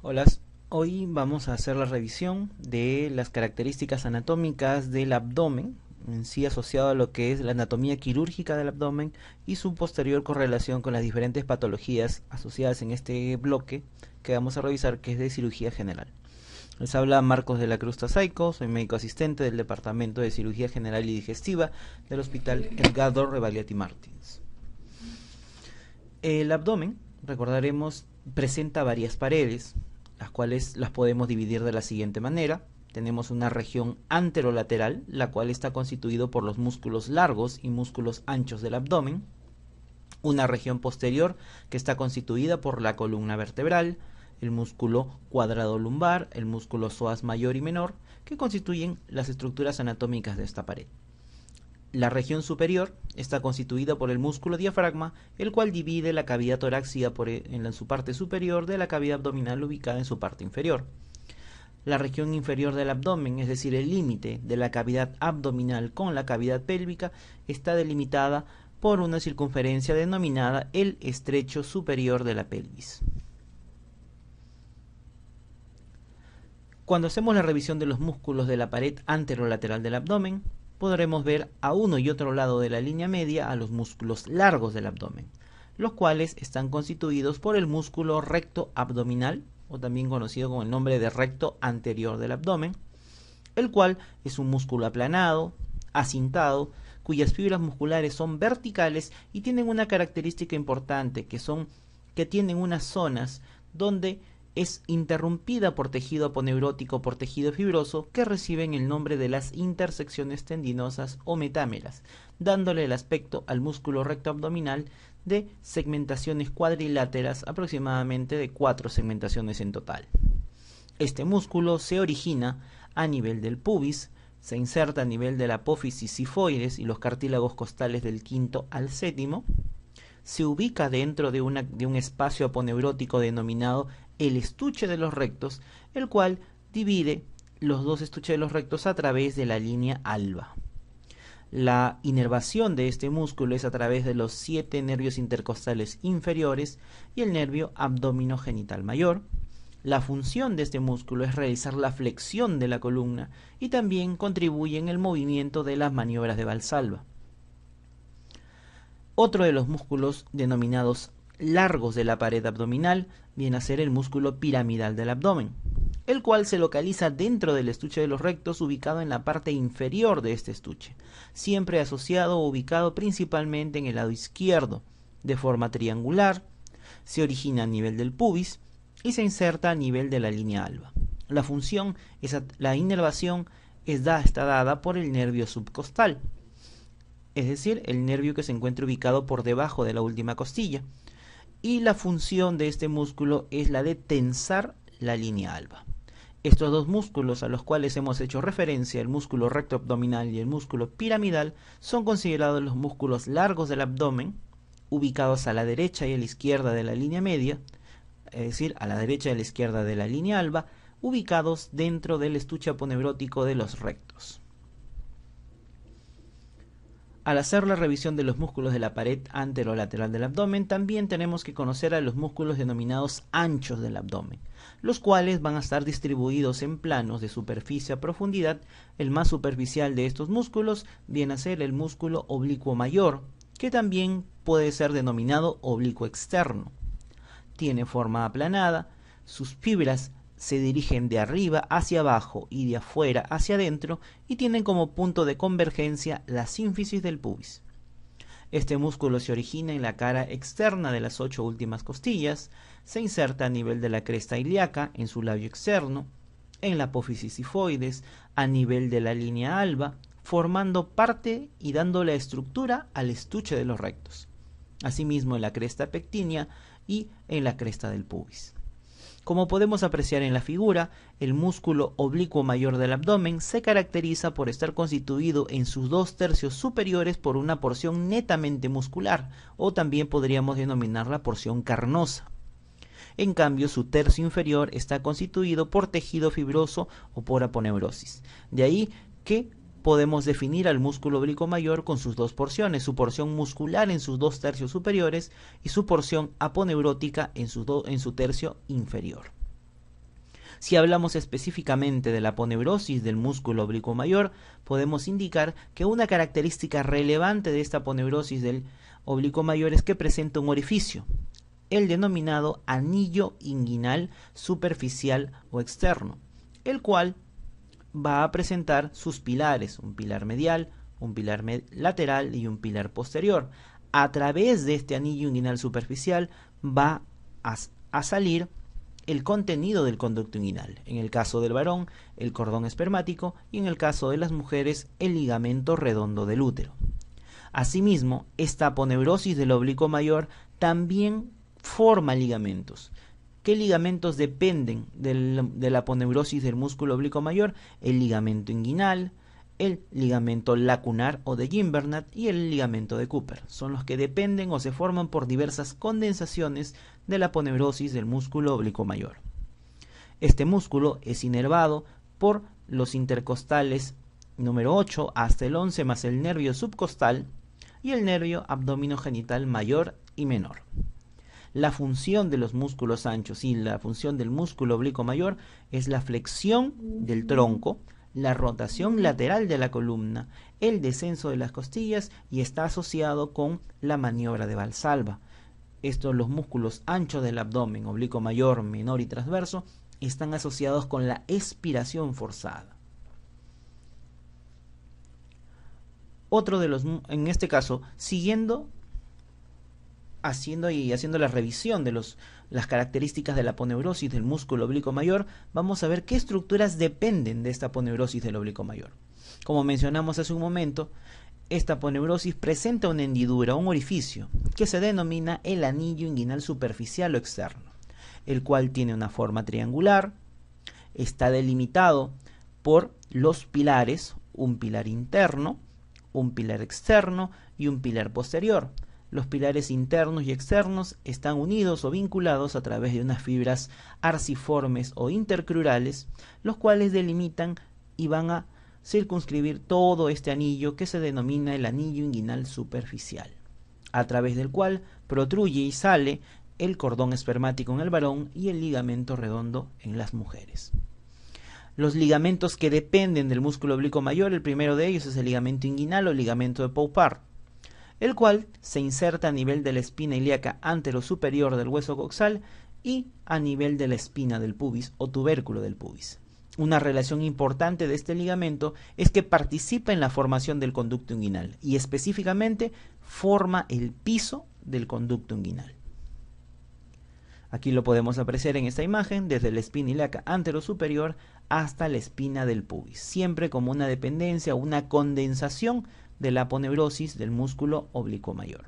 Hola, hoy vamos a hacer la revisión de las características anatómicas del abdomen, en sí asociado a lo que es la anatomía quirúrgica del abdomen y su posterior correlación con las diferentes patologías asociadas en este bloque que vamos a revisar, que es de cirugía general. Les habla Marcos de la Cruz Tasaico, soy médico asistente del Departamento de Cirugía General y Digestiva del Hospital Edgardo Rebagliati Martins. El abdomen, recordaremos, presenta varias paredes, las cuales las podemos dividir de la siguiente manera. Tenemos una región anterolateral, la cual está constituida por los músculos largos y músculos anchos del abdomen. Una región posterior, que está constituida por la columna vertebral, el músculo cuadrado lumbar, el músculo psoas mayor y menor, que constituyen las estructuras anatómicas de esta pared. La región superior está constituida por el músculo diafragma, el cual divide la cavidad torácica en su parte superior de la cavidad abdominal ubicada en su parte inferior. La región inferior del abdomen, es decir, el límite de la cavidad abdominal con la cavidad pélvica, está delimitada por una circunferencia denominada el estrecho superior de la pelvis. Cuando hacemos la revisión de los músculos de la pared anterolateral del abdomen, podremos ver a uno y otro lado de la línea media a los músculos largos del abdomen, los cuales están constituidos por el músculo recto abdominal, o también conocido con el nombre de recto anterior del abdomen, el cual es un músculo aplanado, acintado, cuyas fibras musculares son verticales y tienen una característica importante, que tienen unas zonas donde es interrumpida por tejido aponeurótico, por tejido fibroso, que reciben el nombre de las intersecciones tendinosas o metámeras, dándole el aspecto al músculo recto abdominal de segmentaciones cuadriláteras, aproximadamente de 4 segmentaciones en total. Este músculo se origina a nivel del pubis, se inserta a nivel de la apófisis sifoides y los cartílagos costales del quinto al séptimo, se ubica dentro de un espacio aponeurótico denominado el estuche de los rectos, el cual divide los dos estuches de los rectos a través de la línea alba. La inervación de este músculo es a través de los 7 nervios intercostales inferiores y el nervio abdominogenital mayor. La función de este músculo es realizar la flexión de la columna y también contribuye en el movimiento de las maniobras de Valsalva. Otro de los músculos denominados largos de la pared abdominal viene a ser el músculo piramidal del abdomen, el cual se localiza dentro del estuche de los rectos, ubicado en la parte inferior de este estuche, siempre asociado o ubicado principalmente en el lado izquierdo, de forma triangular. Se origina a nivel del pubis y se inserta a nivel de la línea alba. La inervación está dada por el nervio subcostal, es decir, el nervio que se encuentra ubicado por debajo de la última costilla, y la función de este músculo es la de tensar la línea alba. Estos dos músculos a los cuales hemos hecho referencia, el músculo recto abdominal y el músculo piramidal, son considerados los músculos largos del abdomen, ubicados a la derecha y a la izquierda de la línea media, es decir, a la derecha y a la izquierda de la línea alba, ubicados dentro del estuche aponeurótico de los rectos. Al hacer la revisión de los músculos de la pared anterolateral del abdomen, también tenemos que conocer a los músculos denominados anchos del abdomen, los cuales van a estar distribuidos en planos de superficie a profundidad. El más superficial de estos músculos viene a ser el músculo oblicuo mayor, que también puede ser denominado oblicuo externo. Tiene forma aplanada, sus fibras se dirigen de arriba hacia abajo y de afuera hacia adentro y tienen como punto de convergencia la sínfisis del pubis. Este músculo se origina en la cara externa de las 8 últimas costillas, se inserta a nivel de la cresta ilíaca, en su labio externo, en la apófisis sifoides, a nivel de la línea alba, formando parte y dando la estructura al estuche de los rectos. Asimismo en la cresta pectínea y en la cresta del pubis. Como podemos apreciar en la figura, el músculo oblicuo mayor del abdomen se caracteriza por estar constituido en sus 2/3 superiores por una porción netamente muscular, o también podríamos denominarla porción carnosa. En cambio, su tercio inferior está constituido por tejido fibroso o por aponeurosis. De ahí que podemos definir al músculo oblicuo mayor con sus dos porciones, su porción muscular en sus 2/3 superiores y su porción aponeurótica en su tercio inferior. Si hablamos específicamente de la aponeurosis del músculo oblicuo mayor, podemos indicar que una característica relevante de esta aponeurosis del oblicuo mayor es que presenta un orificio, el denominado anillo inguinal superficial o externo, el cual va a presentar sus pilares, un pilar medial, un pilar lateral y un pilar posterior. A través de este anillo inguinal superficial va a salir el contenido del conducto inguinal. En el caso del varón, el cordón espermático, y en el caso de las mujeres, el ligamento redondo del útero. Asimismo, esta aponeurosis del oblicuo mayor también forma ligamentos. ¿Qué ligamentos dependen de la aponeurosis del músculo oblicuo mayor? El ligamento inguinal, el ligamento lacunar o de Gimbernat y el ligamento de Cooper. Son los que dependen o se forman por diversas condensaciones de la aponeurosis del músculo oblicuo mayor. Este músculo es inervado por los intercostales número 8 hasta el 11 más el nervio subcostal y el nervio abdominogenital mayor y menor. La función de los músculos anchos y la función del músculo oblicuo mayor es la flexión del tronco, la rotación lateral de la columna, el descenso de las costillas y está asociado con la maniobra de Valsalva. Los músculos anchos del abdomen, oblicuo mayor, menor y transverso, están asociados con la expiración forzada. En este caso, haciendo la revisión de las características de la aponeurosis del músculo oblicuo mayor, vamos a ver qué estructuras dependen de esta aponeurosis del oblicuo mayor. Como mencionamos hace un momento, esta aponeurosis presenta una hendidura, un orificio, que se denomina el anillo inguinal superficial o externo, el cual tiene una forma triangular, está delimitado por los pilares, un pilar interno, un pilar externo y un pilar posterior. Los pilares internos y externos están unidos o vinculados a través de unas fibras arciformes o intercrurales, los cuales delimitan y van a circunscribir todo este anillo que se denomina el anillo inguinal superficial, a través del cual protruye y sale el cordón espermático en el varón y el ligamento redondo en las mujeres. Los ligamentos que dependen del músculo oblicuo mayor, el primero de ellos es el ligamento inguinal o ligamento de Poupart, el cual se inserta a nivel de la espina ilíaca antero-superior del hueso coxal y a nivel de la espina del pubis o tubérculo del pubis. Una relación importante de este ligamento es que participa en la formación del conducto inguinal y específicamente forma el piso del conducto inguinal. Aquí lo podemos apreciar en esta imagen desde la espina ilíaca antero-superior hasta la espina del pubis, siempre como una dependencia o una condensación de la aponeurosis del músculo oblicuo mayor.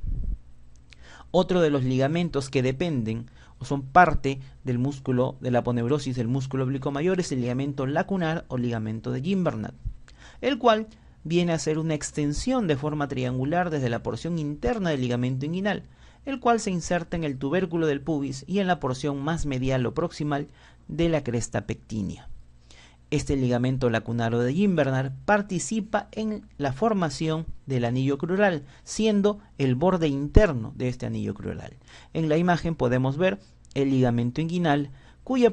Otro de los ligamentos que dependen o son parte del músculo de la aponeurosis del músculo oblicuo mayor es el ligamento lacunar o ligamento de Gimbernat, el cual viene a ser una extensión de forma triangular desde la porción interna del ligamento inguinal, el cual se inserta en el tubérculo del pubis y en la porción más medial o proximal de la cresta pectínea. Este ligamento lacunar de Gimbernat participa en la formación del anillo crural, siendo el borde interno de este anillo crural. En la imagen podemos ver el ligamento inguinal, cuya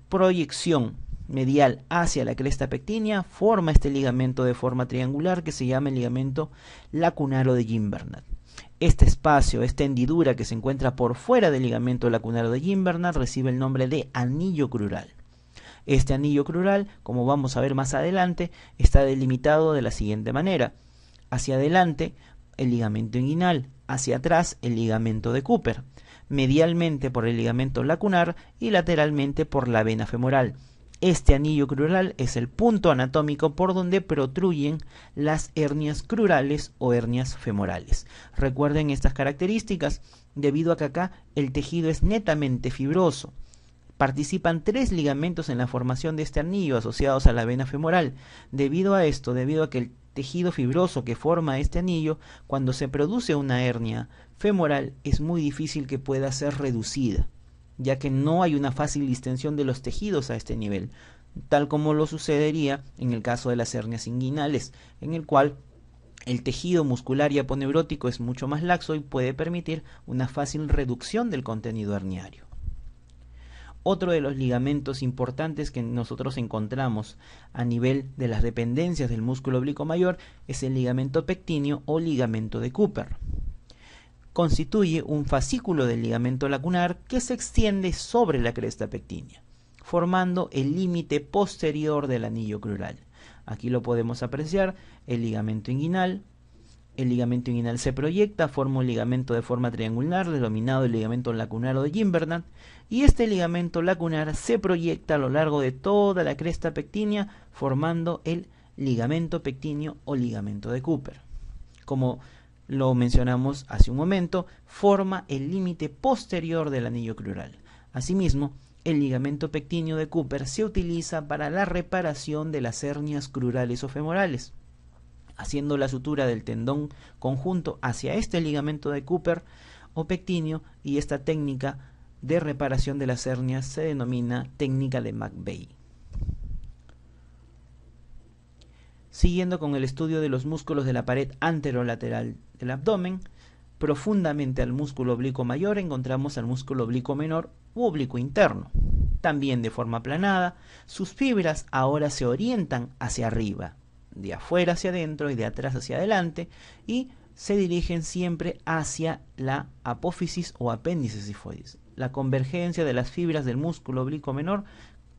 proyección medial hacia la cresta pectínea forma este ligamento de forma triangular que se llama el ligamento lacunaro de Gimbernat. Este espacio, esta hendidura que se encuentra por fuera del ligamento lacunaro de Gimbernat recibe el nombre de anillo crural. Este anillo crural, como vamos a ver más adelante, está delimitado de la siguiente manera: hacia adelante el ligamento inguinal, hacia atrás el ligamento de Cooper, medialmente por el ligamento lacunar y lateralmente por la vena femoral. Este anillo crural es el punto anatómico por donde protruyen las hernias crurales o hernias femorales. Recuerden estas características debido a que acá el tejido es netamente fibroso. Participan 3 ligamentos en la formación de este anillo asociados a la vena femoral. Debido a esto, debido a que el tejido fibroso que forma este anillo, cuando se produce una hernia femoral, es muy difícil que pueda ser reducida, ya que no hay una fácil distensión de los tejidos a este nivel, tal como lo sucedería en el caso de las hernias inguinales, en el cual el tejido muscular y aponeurótico es mucho más laxo y puede permitir una fácil reducción del contenido herniario. Otro de los ligamentos importantes que nosotros encontramos a nivel de las dependencias del músculo oblicuo mayor es el ligamento pectíneo o ligamento de Cooper. Constituye un fascículo del ligamento lacunar que se extiende sobre la cresta pectínea, formando el límite posterior del anillo crural. Aquí lo podemos apreciar, el ligamento inguinal. El ligamento inguinal se proyecta, forma un ligamento de forma triangular denominado el ligamento lacunar de Gimbernat, y este ligamento lacunar se proyecta a lo largo de toda la cresta pectínea formando el ligamento pectíneo o ligamento de Cooper. Como lo mencionamos hace un momento, forma el límite posterior del anillo crural. Asimismo, el ligamento pectíneo de Cooper se utiliza para la reparación de las hernias crurales o femorales, haciendo la sutura del tendón conjunto hacia este ligamento de Cooper o pectíneo, y esta técnica de reparación de las hernias se denomina técnica de McVeigh. Siguiendo con el estudio de los músculos de la pared anterolateral del abdomen, profundamente al músculo oblicuo mayor encontramos al músculo oblicuo menor u oblicuo interno. También de forma aplanada, sus fibras ahora se orientan hacia arriba, de afuera hacia adentro y de atrás hacia adelante, y se dirigen siempre hacia la apófisis o apéndice sifoides. La convergencia de las fibras del músculo oblicuo menor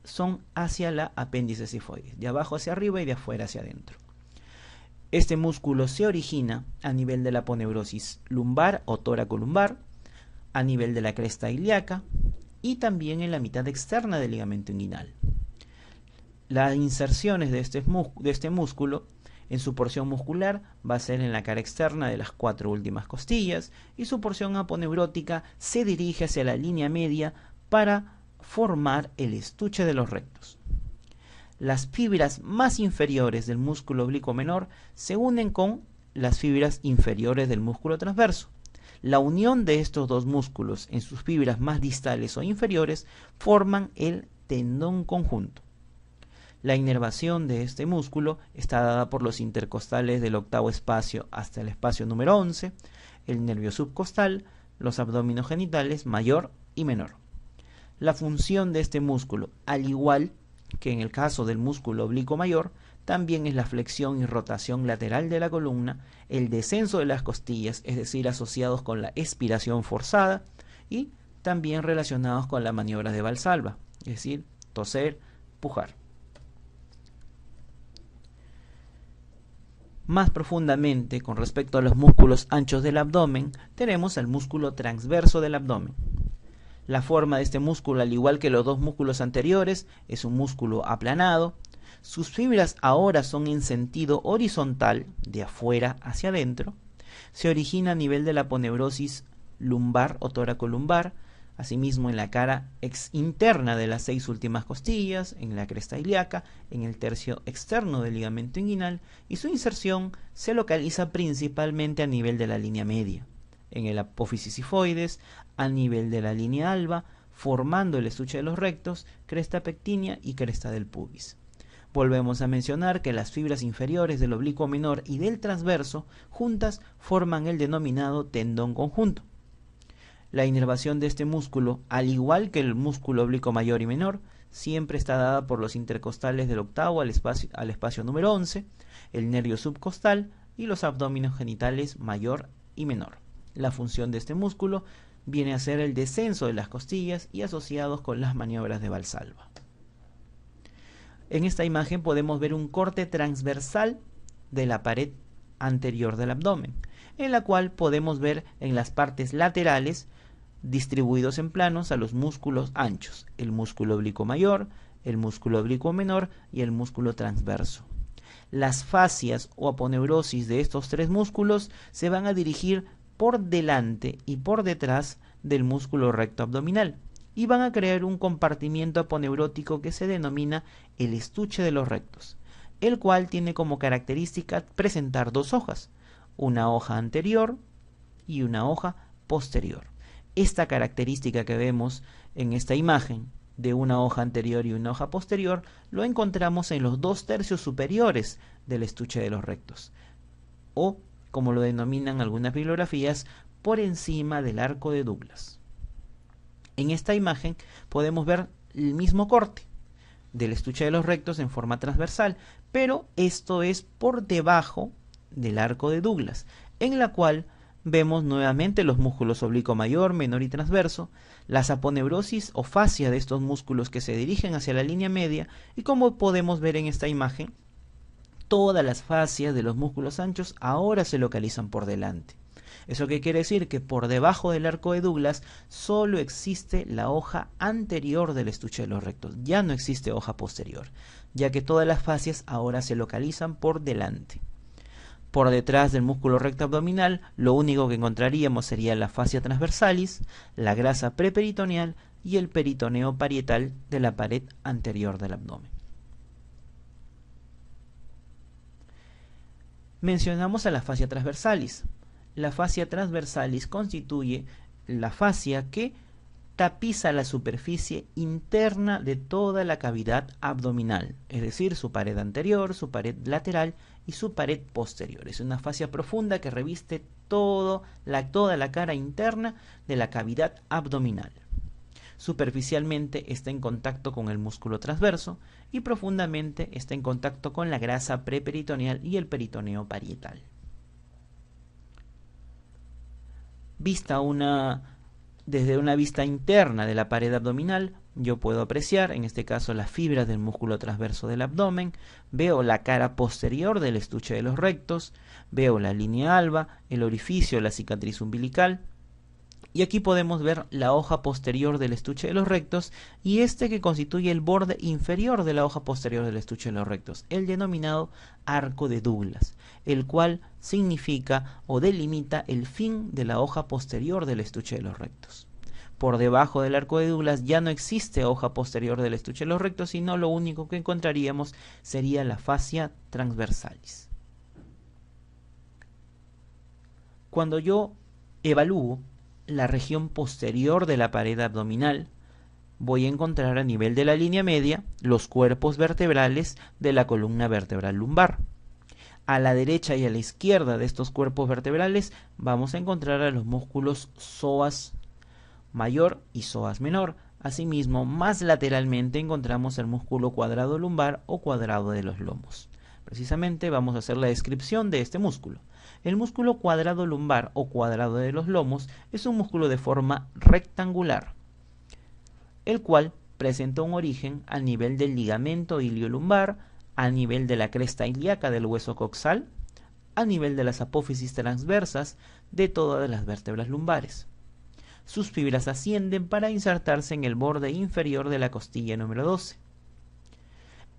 son hacia la apéndice sifoides, de abajo hacia arriba y de afuera hacia adentro. Este músculo se origina a nivel de la aponeurosis lumbar o tóraco-lumbar, a nivel de la cresta ilíaca y también en la mitad externa del ligamento inguinal. Las inserciones de este músculo en su porción muscular va a ser en la cara externa de las 4 últimas costillas, y su porción aponeurótica se dirige hacia la línea media para formar el estuche de los rectos. Las fibras más inferiores del músculo oblicuo menor se unen con las fibras inferiores del músculo transverso. La unión de estos dos músculos en sus fibras más distales o inferiores forman el tendón conjunto. La inervación de este músculo está dada por los intercostales del octavo espacio hasta el espacio número 11, el nervio subcostal, los abdómenos genitales mayor y menor. La función de este músculo, al igual que en el caso del músculo oblicuo mayor, también es la flexión y rotación lateral de la columna, el descenso de las costillas, es decir, asociados con la expiración forzada, y también relacionados con la maniobra de Valsalva, es decir, toser, pujar. Más profundamente, con respecto a los músculos anchos del abdomen, tenemos el músculo transverso del abdomen. La forma de este músculo, al igual que los dos músculos anteriores, es un músculo aplanado. Sus fibras ahora son en sentido horizontal, de afuera hacia adentro. Se origina a nivel de la aponeurosis lumbar o tóraco-lumbar, asimismo en la cara interna de las 6 últimas costillas, en la cresta ilíaca, en el tercio externo del ligamento inguinal, y su inserción se localiza principalmente a nivel de la línea media, en el apófisis sifoides, a nivel de la línea alba, formando el estuche de los rectos, cresta pectínea y cresta del pubis. Volvemos a mencionar que las fibras inferiores del oblicuo menor y del transverso juntas forman el denominado tendón conjunto. La inervación de este músculo, al igual que el músculo oblicuo mayor y menor, siempre está dada por los intercostales del octavo al espacio número 11, el nervio subcostal y los abdómenos genitales mayor y menor. La función de este músculo viene a ser el descenso de las costillas y asociados con las maniobras de Valsalva. En esta imagen podemos ver un corte transversal de la pared anterior del abdomen, en la cual podemos ver en las partes laterales distribuidos en planos a los músculos anchos, el músculo oblicuo mayor, el músculo oblicuo menor y el músculo transverso. Las fascias o aponeurosis de estos tres músculos se van a dirigir por delante y por detrás del músculo recto abdominal y van a crear un compartimiento aponeurótico que se denomina el estuche de los rectos, el cual tiene como característica presentar dos hojas, una hoja anterior y una hoja posterior. Esta característica que vemos en esta imagen de una hoja anterior y una hoja posterior lo encontramos en los 2/3 superiores del estuche de los rectos, o como lo denominan algunas bibliografías, por encima del arco de Douglas. En esta imagen podemos ver el mismo corte del estuche de los rectos en forma transversal, pero esto es por debajo del arco de Douglas, en la cual vemos nuevamente los músculos oblicuo mayor, menor y transverso, las aponeurosis o fascia de estos músculos que se dirigen hacia la línea media, y como podemos ver en esta imagen, todas las fascias de los músculos anchos ahora se localizan por delante. ¿Eso qué quiere decir? Que por debajo del arco de Douglas solo existe la hoja anterior del estuche de los rectos. Ya no existe hoja posterior, ya que todas las fascias ahora se localizan por delante. Por detrás del músculo recto abdominal, lo único que encontraríamos sería la fascia transversalis, la grasa preperitoneal y el peritoneo parietal de la pared anterior del abdomen. Mencionamos a la fascia transversalis. La fascia transversalis constituye la fascia que tapiza la superficie interna de toda la cavidad abdominal, es decir, su pared anterior, su pared lateral y su pared posterior. Es una fascia profunda que reviste toda la cara interna de la cavidad abdominal. Superficialmente está en contacto con el músculo transverso y profundamente está en contacto con la grasa preperitoneal y el peritoneo parietal. Desde una vista interna de la pared abdominal, yo puedo apreciar, en este caso, las fibras del músculo transverso del abdomen, veo la cara posterior del estuche de los rectos, veo la línea alba, el orificio, la cicatriz umbilical, y aquí podemos ver la hoja posterior del estuche de los rectos y este que constituye el borde inferior de la hoja posterior del estuche de los rectos, el denominado arco de Douglas, el cual significa o delimita el fin de la hoja posterior del estuche de los rectos. Por debajo del arco de Douglas ya no existe hoja posterior del estuche de los rectos, sino lo único que encontraríamos sería la fascia transversalis. Cuando yo evalúo la región posterior de la pared abdominal, voy a encontrar a nivel de la línea media los cuerpos vertebrales de la columna vertebral lumbar. A la derecha y a la izquierda de estos cuerpos vertebrales vamos a encontrar a los músculos psoas mayor y psoas menor. Asimismo, más lateralmente encontramos el músculo cuadrado lumbar o cuadrado de los lomos. Precisamente vamos a hacer la descripción de este músculo. El músculo cuadrado lumbar o cuadrado de los lomos es un músculo de forma rectangular, el cual presenta un origen a nivel del ligamento iliolumbar, a nivel de la cresta ilíaca del hueso coxal, a nivel de las apófisis transversas de todas las vértebras lumbares. Sus fibras ascienden para insertarse en el borde inferior de la costilla número 12.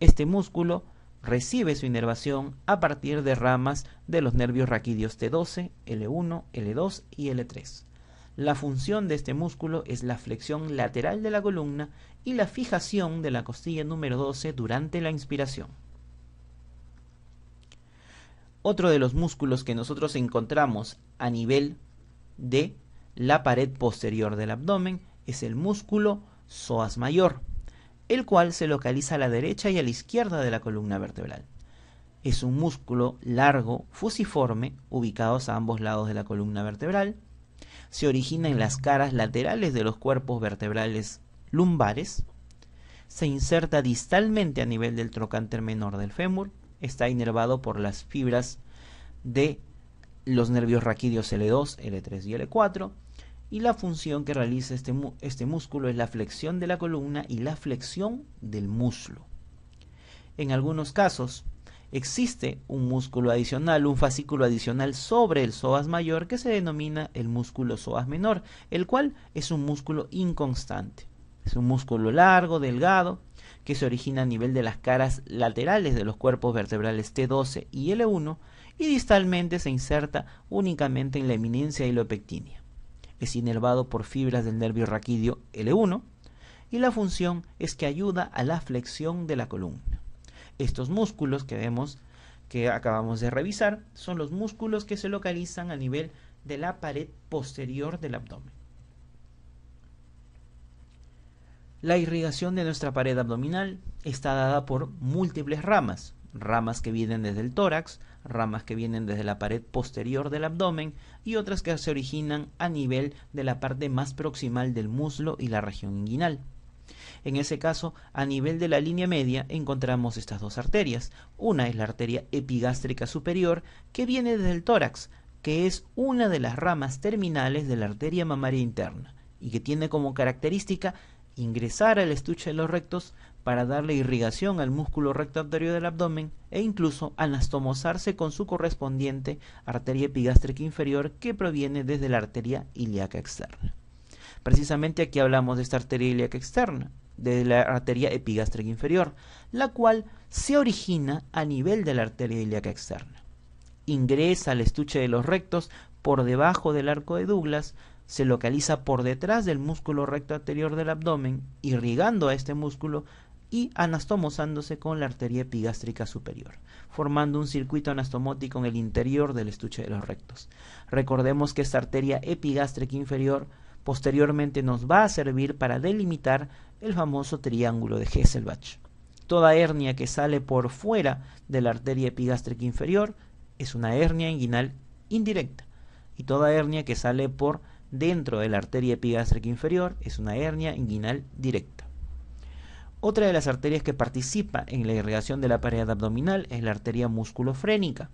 Este músculo recibe su inervación a partir de ramas de los nervios raquídeos T12, L1, L2 y L3. La función de este músculo es la flexión lateral de la columna y la fijación de la costilla número 12 durante la inspiración. Otro de los músculos que nosotros encontramos a nivel de la pared posterior del abdomen es el músculo psoas mayor, el cual se localiza a la derecha y a la izquierda de la columna vertebral. Es un músculo largo, fusiforme, ubicados a ambos lados de la columna vertebral. Se origina en las caras laterales de los cuerpos vertebrales lumbares. Se inserta distalmente a nivel del trocánter menor del fémur. Está inervado por las fibras de los nervios raquídeos L2, L3 y L4. Y la función que realiza este músculo es la flexión de la columna y la flexión del muslo. En algunos casos existe un músculo adicional, un fascículo adicional sobre el psoas mayor que se denomina el músculo psoas menor, el cual es un músculo inconstante. Es un músculo largo, delgado, que se origina a nivel de las caras laterales de los cuerpos vertebrales T12 y L1 y distalmente se inserta únicamente en la eminencia hilopectínea. Es inervado por fibras del nervio raquídeo L1 y la función es que ayuda a la flexión de la columna. Estos músculos que vemos que acabamos de revisar son los músculos que se localizan a nivel de la pared posterior del abdomen. La irrigación de nuestra pared abdominal está dada por múltiples ramas. ramas que vienen desde el tórax, ramas que vienen desde la pared posterior del abdomen y otras que se originan a nivel de la parte más proximal del muslo y la región inguinal. En ese caso, a nivel de la línea media encontramos estas dos arterias. Una es la arteria epigástrica superior, que viene desde el tórax, que es una de las ramas terminales de la arteria mamaria interna y que tiene como característica ingresar al estuche de los rectos para darle irrigación al músculo recto anterior del abdomen e incluso anastomosarse con su correspondiente arteria epigástrica inferior, que proviene desde la arteria ilíaca externa. Precisamente aquí hablamos de esta arteria ilíaca externa, de la arteria epigástrica inferior, la cual se origina a nivel de la arteria ilíaca externa. Ingresa al estuche de los rectos por debajo del arco de Douglas, se localiza por detrás del músculo recto anterior del abdomen, irrigando a este músculo y anastomosándose con la arteria epigástrica superior, formando un circuito anastomótico en el interior del estuche de los rectos. Recordemos que esta arteria epigástrica inferior posteriormente nos va a servir para delimitar el famoso triángulo de Hesselbach. Toda hernia que sale por fuera de la arteria epigástrica inferior es una hernia inguinal indirecta, y toda hernia que sale por dentro de la arteria epigástrica inferior es una hernia inguinal directa. Otra de las arterias que participa en la irrigación de la pared abdominal es la arteria musculofrénica,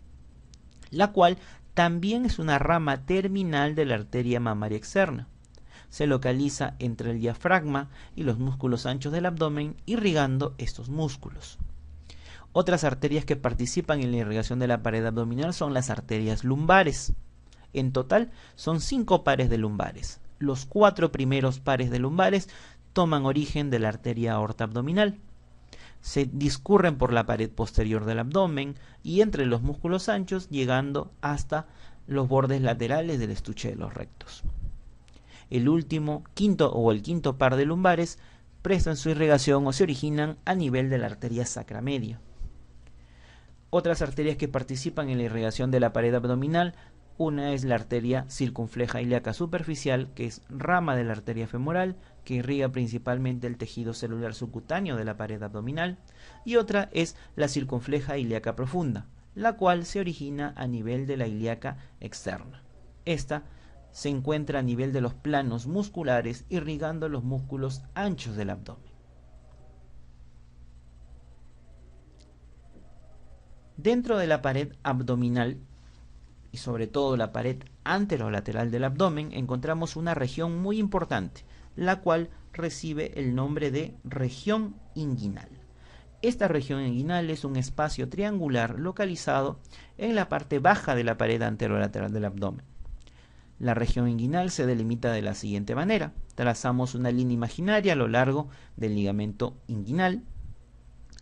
la cual también es una rama terminal de la arteria mamaria externa. Se localiza entre el diafragma y los músculos anchos del abdomen, irrigando estos músculos. Otras arterias que participan en la irrigación de la pared abdominal son las arterias lumbares. En total son 5 pares de lumbares. Los 4 primeros pares de lumbares toman origen de la arteria aorta abdominal. Se discurren por la pared posterior del abdomen y entre los músculos anchos, llegando hasta los bordes laterales del estuche de los rectos. El quinto par de lumbares prestan su irrigación o se originan a nivel de la arteria sacra media. Otras arterias que participan en la irrigación de la pared abdominal: una es la arteria circunfleja ilíaca superficial, que es rama de la arteria femoral, que irriga principalmente el tejido celular subcutáneo de la pared abdominal, y otra es la circunfleja ilíaca profunda, la cual se origina a nivel de la ilíaca externa. Esta se encuentra a nivel de los planos musculares, irrigando los músculos anchos del abdomen. Dentro de la pared abdominal, y sobre todo la pared anterolateral del abdomen, encontramos una región muy importante, la cual recibe el nombre de región inguinal. Esta región inguinal es un espacio triangular localizado en la parte baja de la pared anterolateral del abdomen. La región inguinal se delimita de la siguiente manera: trazamos una línea imaginaria a lo largo del ligamento inguinal,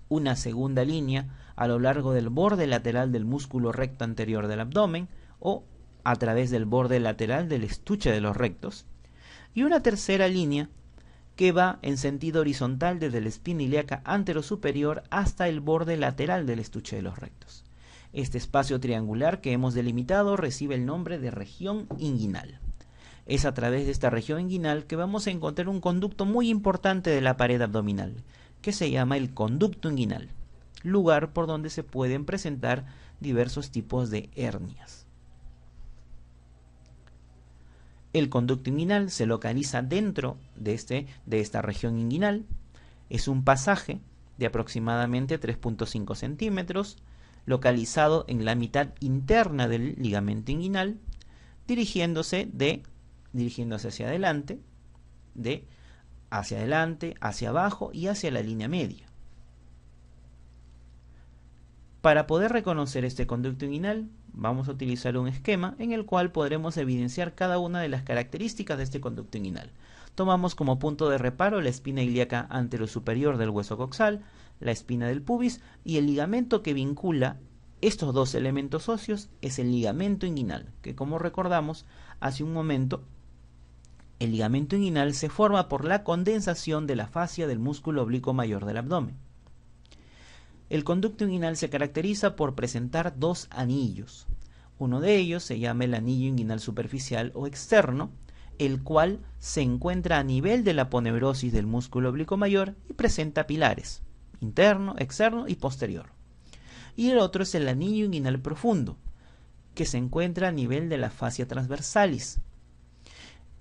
una segunda línea a lo largo del borde lateral del músculo recto anterior del abdomen o a través del borde lateral del estuche de los rectos, y una tercera línea que va en sentido horizontal desde la espina ilíaca anterosuperior hasta el borde lateral del estuche de los rectos. Este espacio triangular que hemos delimitado recibe el nombre de región inguinal. Es a través de esta región inguinal que vamos a encontrar un conducto muy importante de la pared abdominal, que se llama el conducto inguinal, lugar por donde se pueden presentar diversos tipos de hernias. El conducto inguinal se localiza dentro de esta región inguinal. Es un pasaje de aproximadamente 3.5 centímetros, localizado en la mitad interna del ligamento inguinal, dirigiéndose hacia adelante, hacia abajo y hacia la línea media. Para poder reconocer este conducto inguinal, vamos a utilizar un esquema en el cual podremos evidenciar cada una de las características de este conducto inguinal. Tomamos como punto de reparo la espina ilíaca anterosuperior del hueso coxal, la espina del pubis, y el ligamento que vincula estos dos elementos óseos es el ligamento inguinal, que, como recordamos hace un momento, el ligamento inguinal se forma por la condensación de la fascia del músculo oblicuo mayor del abdomen. El conducto inguinal se caracteriza por presentar dos anillos. Uno de ellos se llama el anillo inguinal superficial o externo, el cual se encuentra a nivel de la aponeurosis del músculo oblicuo mayor y presenta pilares: interno, externo y posterior. y el otro es el anillo inguinal profundo, que se encuentra a nivel de la fascia transversalis.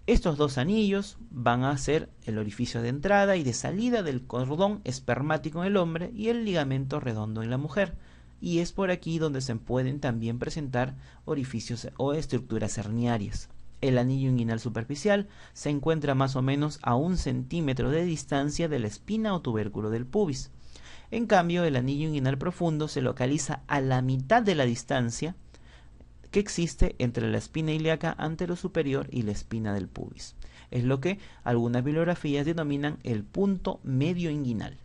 Estos dos anillos van a ser el orificio de entrada y de salida del cordón espermático en el hombre y el ligamento redondo en la mujer, y es por aquí donde se pueden también presentar orificios o estructuras herniarias. El anillo inguinal superficial se encuentra más o menos a 1 centímetro de distancia de la espina o tubérculo del pubis. En cambio, el anillo inguinal profundo se localiza a la mitad de la distancia que existe entre la espina ilíaca anterosuperior y la espina del pubis. Es lo que algunas bibliografías denominan el punto medio inguinal.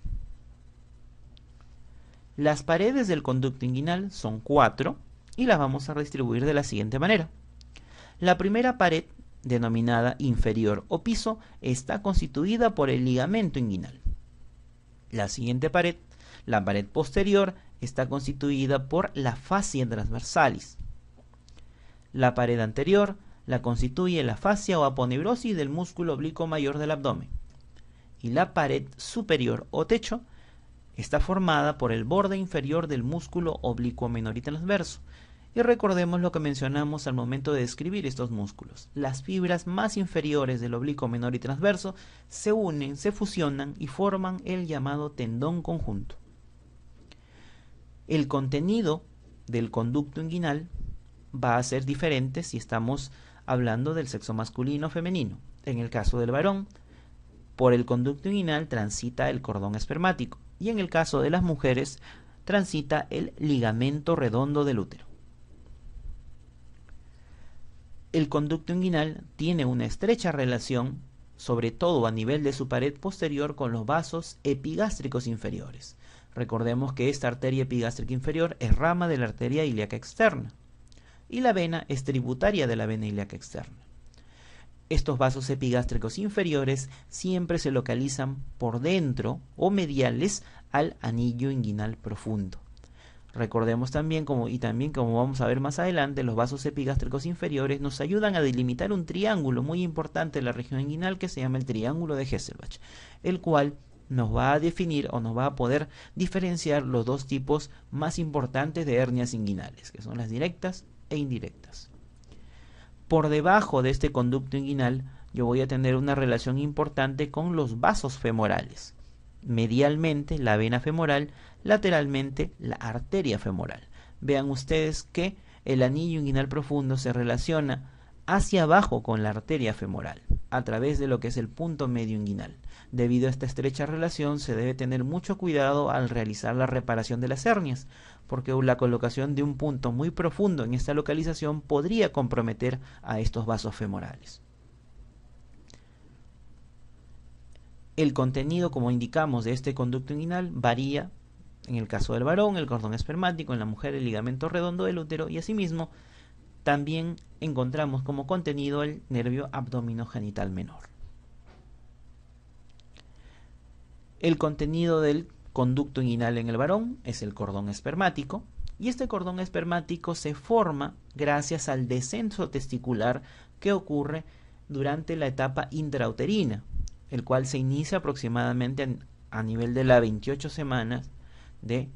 Las paredes del conducto inguinal son 4 y las vamos a distribuir de la siguiente manera. La primera pared, denominada inferior o piso, está constituida por el ligamento inguinal. La siguiente pared, la pared posterior, está constituida por la fascia transversalis. La pared anterior la constituye la fascia o aponeurosis del músculo oblicuo mayor del abdomen. Y la pared superior o techo está formada por el borde inferior del músculo oblicuo menor y transverso. Y recordemos lo que mencionamos al momento de describir estos músculos. Las fibras más inferiores del oblicuo menor y transverso se unen, se fusionan y forman el llamado tendón conjunto. El contenido del conducto inguinal va a ser diferente si estamos hablando del sexo masculino o femenino. En el caso del varón, por el conducto inguinal transita el cordón espermático y en el caso de las mujeres transita el ligamento redondo del útero. El conducto inguinal tiene una estrecha relación, sobre todo a nivel de su pared posterior, con los vasos epigástricos inferiores. Recordemos que esta arteria epigástrica inferior es rama de la arteria ilíaca externa y la vena es tributaria de la vena ilíaca externa. Estos vasos epigástricos inferiores siempre se localizan por dentro o mediales al anillo inguinal profundo. Recordemos también, como vamos a ver más adelante, los vasos epigástricos inferiores nos ayudan a delimitar un triángulo muy importante en la región inguinal que se llama el triángulo de Hesselbach, el cual nos va a definir o nos va a poder diferenciar los dos tipos más importantes de hernias inguinales, que son las directas e indirectas. Por debajo de este conducto inguinal yo voy a tener una relación importante con los vasos femorales. Medialmente la vena femoral, lateralmente la arteria femoral. Vean ustedes que el anillo inguinal profundo se relaciona hacia abajo con la arteria femoral, a través de lo que es el punto medio inguinal. Debido a esta estrecha relación se debe tener mucho cuidado al realizar la reparación de las hernias, porque la colocación de un punto muy profundo en esta localización podría comprometer a estos vasos femorales. El contenido, como indicamos, de este conducto inguinal varía. En el caso del varón, el cordón espermático; en la mujer, el ligamento redondo del útero; y asimismo también encontramos como contenido el nervio abdominogenital menor. El contenido del conducto inguinal en el varón es el cordón espermático, y este cordón espermático se forma gracias al descenso testicular que ocurre durante la etapa intrauterina, el cual se inicia aproximadamente a nivel de las 28 semanas de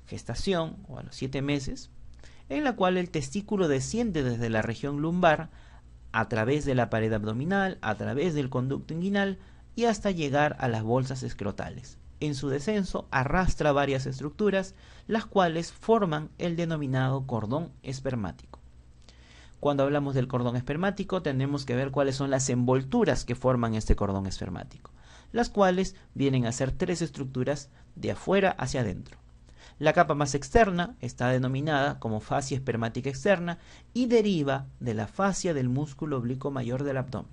gestación o a los 7 meses, en la cual el testículo desciende desde la región lumbar a través de la pared abdominal, a través del conducto inguinal y hasta llegar a las bolsas escrotales. En su descenso arrastra varias estructuras, las cuales forman el denominado cordón espermático. Cuando hablamos del cordón espermático tenemos que ver cuáles son las envolturas que forman este cordón espermático, las cuales vienen a ser 3 estructuras de afuera hacia adentro. La capa más externa está denominada como fascia espermática externa y deriva de la fascia del músculo oblicuo mayor del abdomen.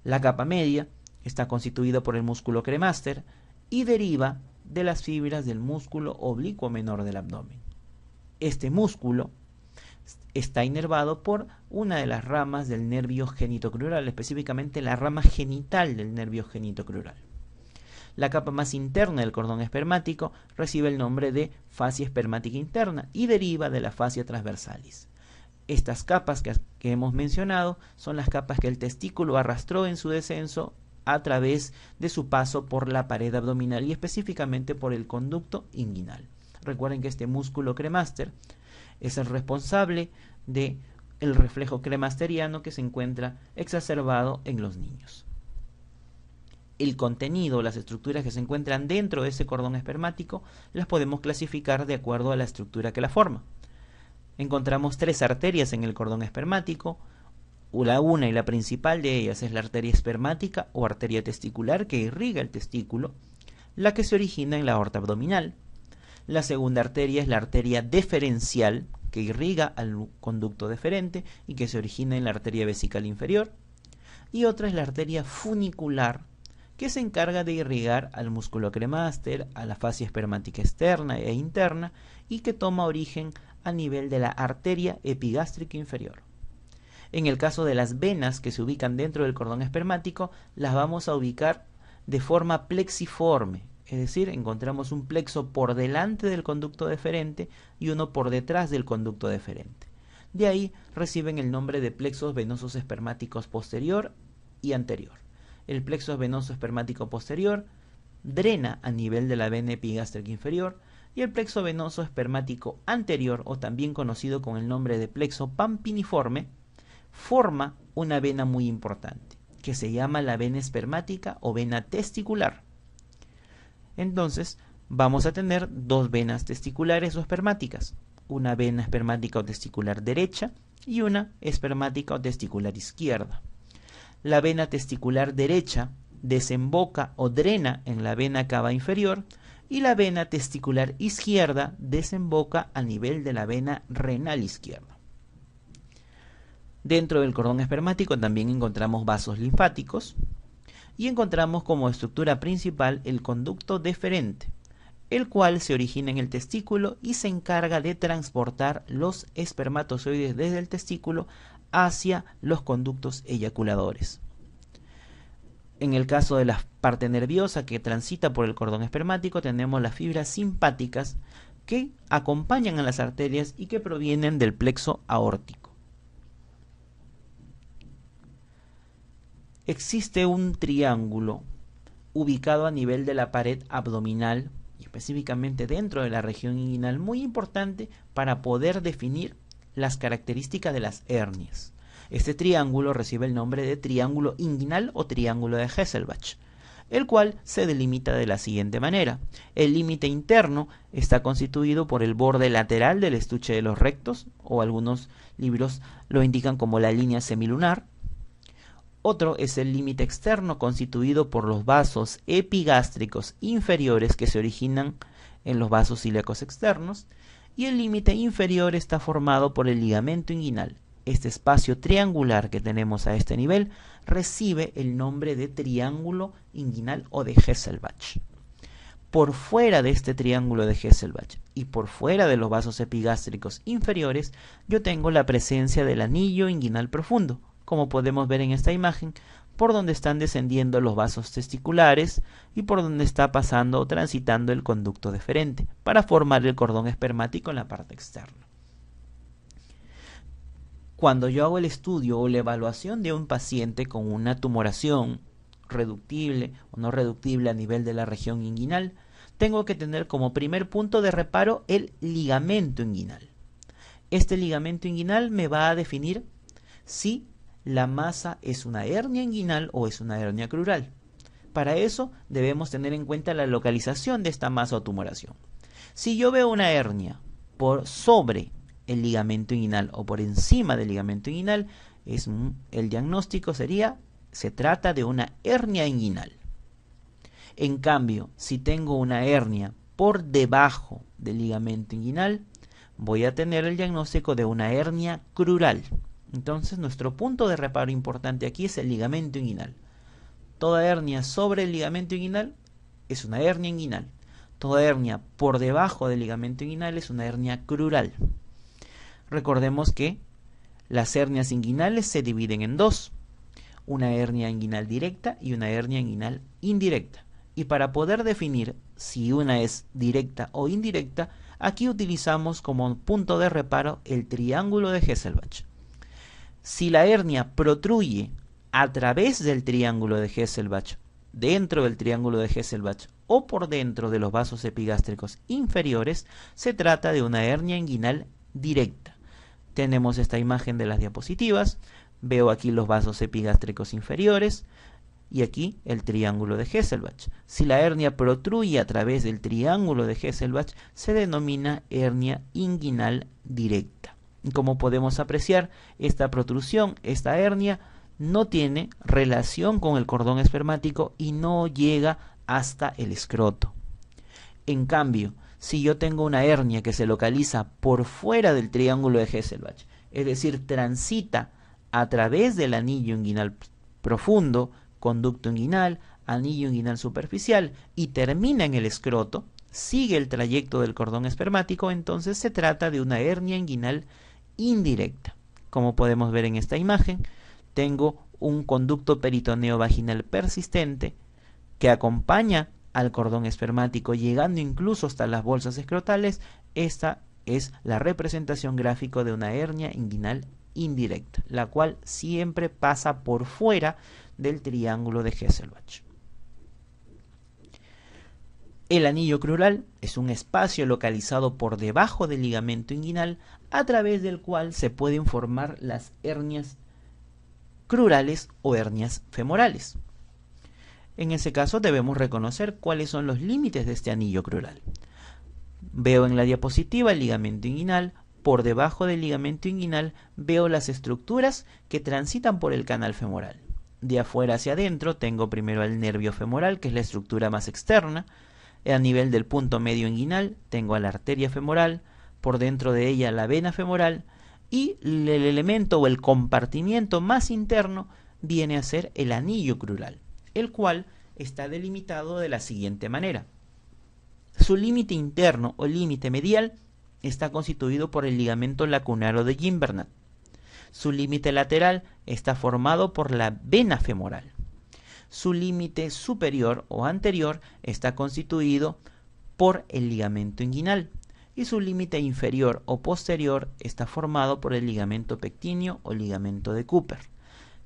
La capa media está constituida por el músculo cremaster y deriva de las fibras del músculo oblicuo menor del abdomen. Este músculo está inervado por una de las ramas del nervio genitocrural, específicamente la rama genital del nervio genitocrural. La capa más interna del cordón espermático recibe el nombre de fascia espermática interna y deriva de la fascia transversalis. Estas capas que hemos mencionado son las capas que el testículo arrastró en su descenso a través de su paso por la pared abdominal y específicamente por el conducto inguinal. Recuerden que este músculo cremaster es el responsable del reflejo cremasteriano que se encuentra exacerbado en los niños. El contenido, las estructuras que se encuentran dentro de ese cordón espermático, las podemos clasificar de acuerdo a la estructura que la forma. Encontramos 3 arterias en el cordón espermático. Una y la principal de ellas es la arteria espermática o arteria testicular que irriga el testículo, la que se origina en la aorta abdominal. La segunda arteria es la arteria deferencial, que irriga al conducto deferente y que se origina en la arteria vesical inferior. Y otra es la arteria funicular, que se encarga de irrigar al músculo cremaster, a la fascia espermática externa e interna, y que toma origen a nivel de la arteria epigástrica inferior. En el caso de las venas que se ubican dentro del cordón espermático, las vamos a ubicar de forma plexiforme, es decir, encontramos un plexo por delante del conducto deferente y uno por detrás del conducto deferente. De ahí reciben el nombre de plexos venosos espermáticos posterior y anterior. El plexo venoso espermático posterior drena a nivel de la vena epigástrica inferior y el plexo venoso espermático anterior, o también conocido con el nombre de plexo pampiniforme, forma una vena muy importante, que se llama la vena espermática o vena testicular. Entonces, vamos a tener 2 venas testiculares o espermáticas, una vena espermática o testicular derecha y una espermática o testicular izquierda. La vena testicular derecha desemboca o drena en la vena cava inferior y la vena testicular izquierda desemboca a nivel de la vena renal izquierda. Dentro del cordón espermático también encontramos vasos linfáticos y encontramos como estructura principal el conducto deferente, el cual se origina en el testículo y se encarga de transportar los espermatozoides desde el testículo hacia los conductos eyaculadores. En el caso de la parte nerviosa que transita por el cordón espermático, tenemos las fibras simpáticas que acompañan a las arterias y que provienen del plexo aórtico. Existe un triángulo ubicado a nivel de la pared abdominal, y específicamente dentro de la región inguinal, muy importante para poder definir las características de las hernias. Este triángulo recibe el nombre de triángulo inguinal o triángulo de Hesselbach, el cual se delimita de la siguiente manera. El límite interno está constituido por el borde lateral del estuche de los rectos, o algunos libros lo indican como la línea semilunar. Otro es el límite externo, constituido por los vasos epigástricos inferiores que se originan en los vasos ilíacos externos, y el límite inferior está formado por el ligamento inguinal. Este espacio triangular que tenemos a este nivel recibe el nombre de triángulo inguinal o de Hesselbach. Por fuera de este triángulo de Hesselbach y por fuera de los vasos epigástricos inferiores, yo tengo la presencia del anillo inguinal profundo, como podemos ver en esta imagen, por donde están descendiendo los vasos testiculares y por donde está pasando o transitando el conducto deferente, para formar el cordón espermático en la parte externa. Cuando yo hago el estudio o la evaluación de un paciente con una tumoración reductible o no reductible a nivel de la región inguinal, tengo que tener como primer punto de reparo el ligamento inguinal. Este ligamento inguinal me va a definir si la masa es una hernia inguinal o es una hernia crural. Para eso debemos tener en cuenta la localización de esta masa o tumoración. Si yo veo una hernia por sobre el ligamento inguinal o por encima del ligamento inguinal, el diagnóstico se trata de una hernia inguinal. En cambio, si tengo una hernia por debajo del ligamento inguinal, voy a tener el diagnóstico de una hernia crural. Entonces, nuestro punto de reparo importante aquí es el ligamento inguinal. Toda hernia sobre el ligamento inguinal es una hernia inguinal. Toda hernia por debajo del ligamento inguinal es una hernia crural. Recordemos que las hernias inguinales se dividen en 2, una hernia inguinal directa y una hernia inguinal indirecta. Y para poder definir si una es directa o indirecta, aquí utilizamos como punto de reparo el triángulo de Hesselbach. Si la hernia protruye a través del triángulo de Hesselbach, dentro del triángulo de Hesselbach, o por dentro de los vasos epigástricos inferiores, se trata de una hernia inguinal directa. Tenemos esta imagen de las diapositivas, veo aquí los vasos epigástricos inferiores y aquí el triángulo de Hesselbach. Si la hernia protruye a través del triángulo de Hesselbach, se denomina hernia inguinal directa. Como podemos apreciar, esta protrusión, esta hernia, no tiene relación con el cordón espermático y no llega hasta el escroto. En cambio, si yo tengo una hernia que se localiza por fuera del triángulo de Hesselbach, es decir, transita a través del anillo inguinal profundo, conducto inguinal, anillo inguinal superficial y termina en el escroto, sigue el trayecto del cordón espermático, entonces se trata de una hernia inguinal indirecta. Como podemos ver en esta imagen, tengo un conducto peritoneo vaginal persistente que acompaña al cordón espermático, llegando incluso hasta las bolsas escrotales. Esta es la representación gráfica de una hernia inguinal indirecta, la cual siempre pasa por fuera del triángulo de Hesselbach. El anillo crural es un espacio localizado por debajo del ligamento inguinal a través del cual se pueden formar las hernias crurales o hernias femorales. En ese caso debemos reconocer cuáles son los límites de este anillo crural. Veo en la diapositiva el ligamento inguinal. Por debajo del ligamento inguinal veo las estructuras que transitan por el canal femoral. De afuera hacia adentro tengo primero el nervio femoral, que es la estructura más externa. A nivel del punto medio inguinal tengo a la arteria femoral, por dentro de ella la vena femoral, y el elemento o el compartimiento más interno viene a ser el anillo crural, el cual está delimitado de la siguiente manera. Su límite interno o límite medial está constituido por el ligamento lacunaro de Gimbernat. Su límite lateral está formado por la vena femoral. Su límite superior o anterior está constituido por el ligamento inguinal y su límite inferior o posterior está formado por el ligamento pectíneo o ligamento de Cooper.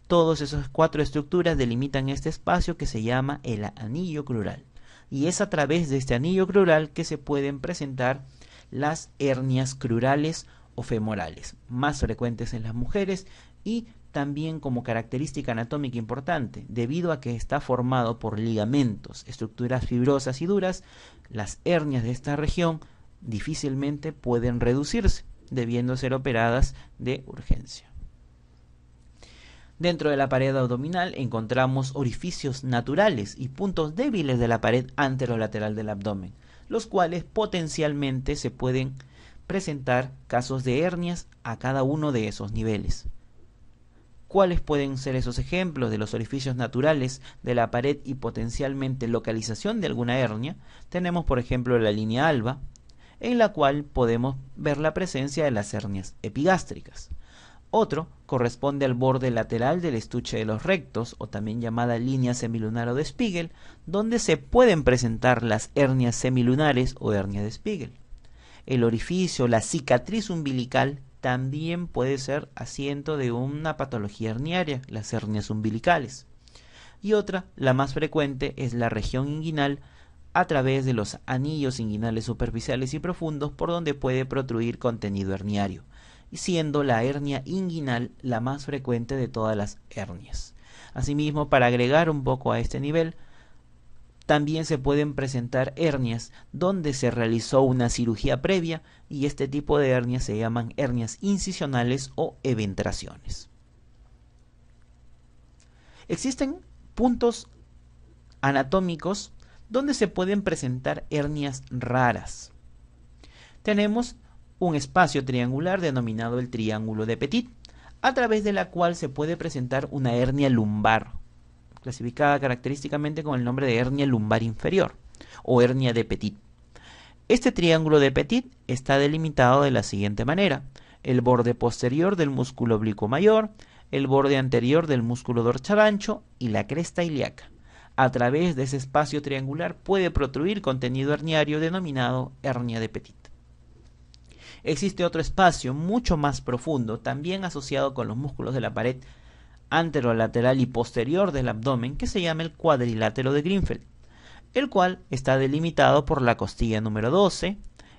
Todas esas cuatro estructuras delimitan este espacio que se llama el anillo crural, y es a través de este anillo crural que se pueden presentar las hernias crurales o femorales, más frecuentes en las mujeres y también como característica anatómica importante, debido a que está formado por ligamentos, estructuras fibrosas y duras. Las hernias de esta región difícilmente pueden reducirse, debiendo ser operadas de urgencia. Dentro de la pared abdominal encontramos orificios naturales y puntos débiles de la pared anterolateral del abdomen, los cuales potencialmente se pueden presentar casos de hernias a cada uno de esos niveles. ¿Cuáles pueden ser esos ejemplos de los orificios naturales de la pared y potencialmente localización de alguna hernia? Tenemos, por ejemplo, la línea alba, en la cual podemos ver la presencia de las hernias epigástricas. Otro corresponde al borde lateral del estuche de los rectos, o también llamada línea semilunar o de Spiegel, donde se pueden presentar las hernias semilunares o hernia de Spiegel. El orificio, la cicatriz umbilical, también puede ser asiento de una patología herniaria, las hernias umbilicales. Y otra, la más frecuente, es la región inguinal a través de los anillos inguinales superficiales y profundos por donde puede protruir contenido herniario, siendo la hernia inguinal la más frecuente de todas las hernias. Asimismo, para agregar un poco a este nivel, también se pueden presentar hernias donde se realizó una cirugía previa, y este tipo de hernias se llaman hernias incisionales o eventraciones. Existen puntos anatómicos donde se pueden presentar hernias raras. Tenemos un espacio triangular denominado el triángulo de Petit, a través de la cual se puede presentar una hernia lumbar, clasificada característicamente con el nombre de hernia lumbar inferior o hernia de Petit. Este triángulo de Petit está delimitado de la siguiente manera: el borde posterior del músculo oblicuo mayor, el borde anterior del músculo dorsal ancho y la cresta ilíaca. A través de ese espacio triangular puede protruir contenido herniario denominado hernia de Petit. Existe otro espacio mucho más profundo, también asociado con los músculos de la pared anterolateral y posterior del abdomen, que se llama el cuadrilátero de Grinfeld. el cual está delimitado por la costilla número 12,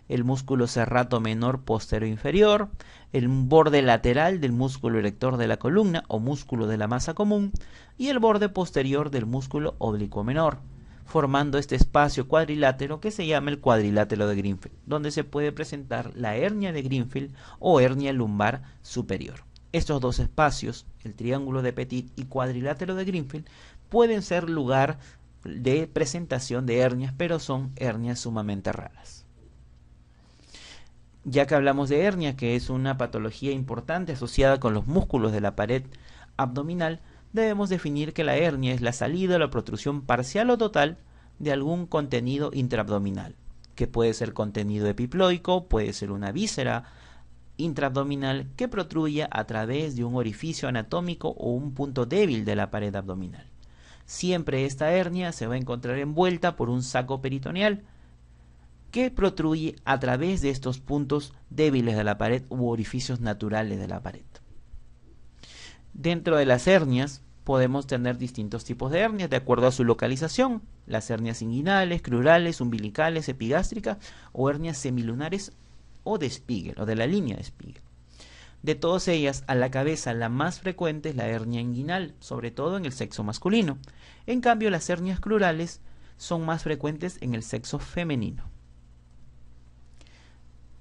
el músculo serrato menor posterior inferior, el borde lateral del músculo erector de la columna o músculo de la masa común y el borde posterior del músculo oblicuo menor, formando este espacio cuadrilátero que se llama el cuadrilátero de Greenfield, donde se puede presentar la hernia de Greenfield o hernia lumbar superior. Estos dos espacios, el triángulo de Petit y cuadrilátero de Greenfield, pueden ser lugar de presentación de hernias, pero son hernias sumamente raras. Ya que hablamos de hernia, que es una patología importante asociada con los músculos de la pared abdominal, debemos definir que la hernia es la salida o la protrusión parcial o total de algún contenido intraabdominal, que puede ser contenido epiploico, puede ser una víscera intraabdominal que protruya a través de un orificio anatómico o un punto débil de la pared abdominal. Siempre esta hernia se va a encontrar envuelta por un saco peritoneal que protruye a través de estos puntos débiles de la pared u orificios naturales de la pared. Dentro de las hernias podemos tener distintos tipos de hernias de acuerdo a su localización: las hernias inguinales, crurales, umbilicales, epigástricas o hernias semilunares o de Spiegel o de la línea de Spiegel. De todas ellas, a la cabeza la más frecuente es la hernia inguinal, sobre todo en el sexo masculino. En cambio, las hernias crurales son más frecuentes en el sexo femenino.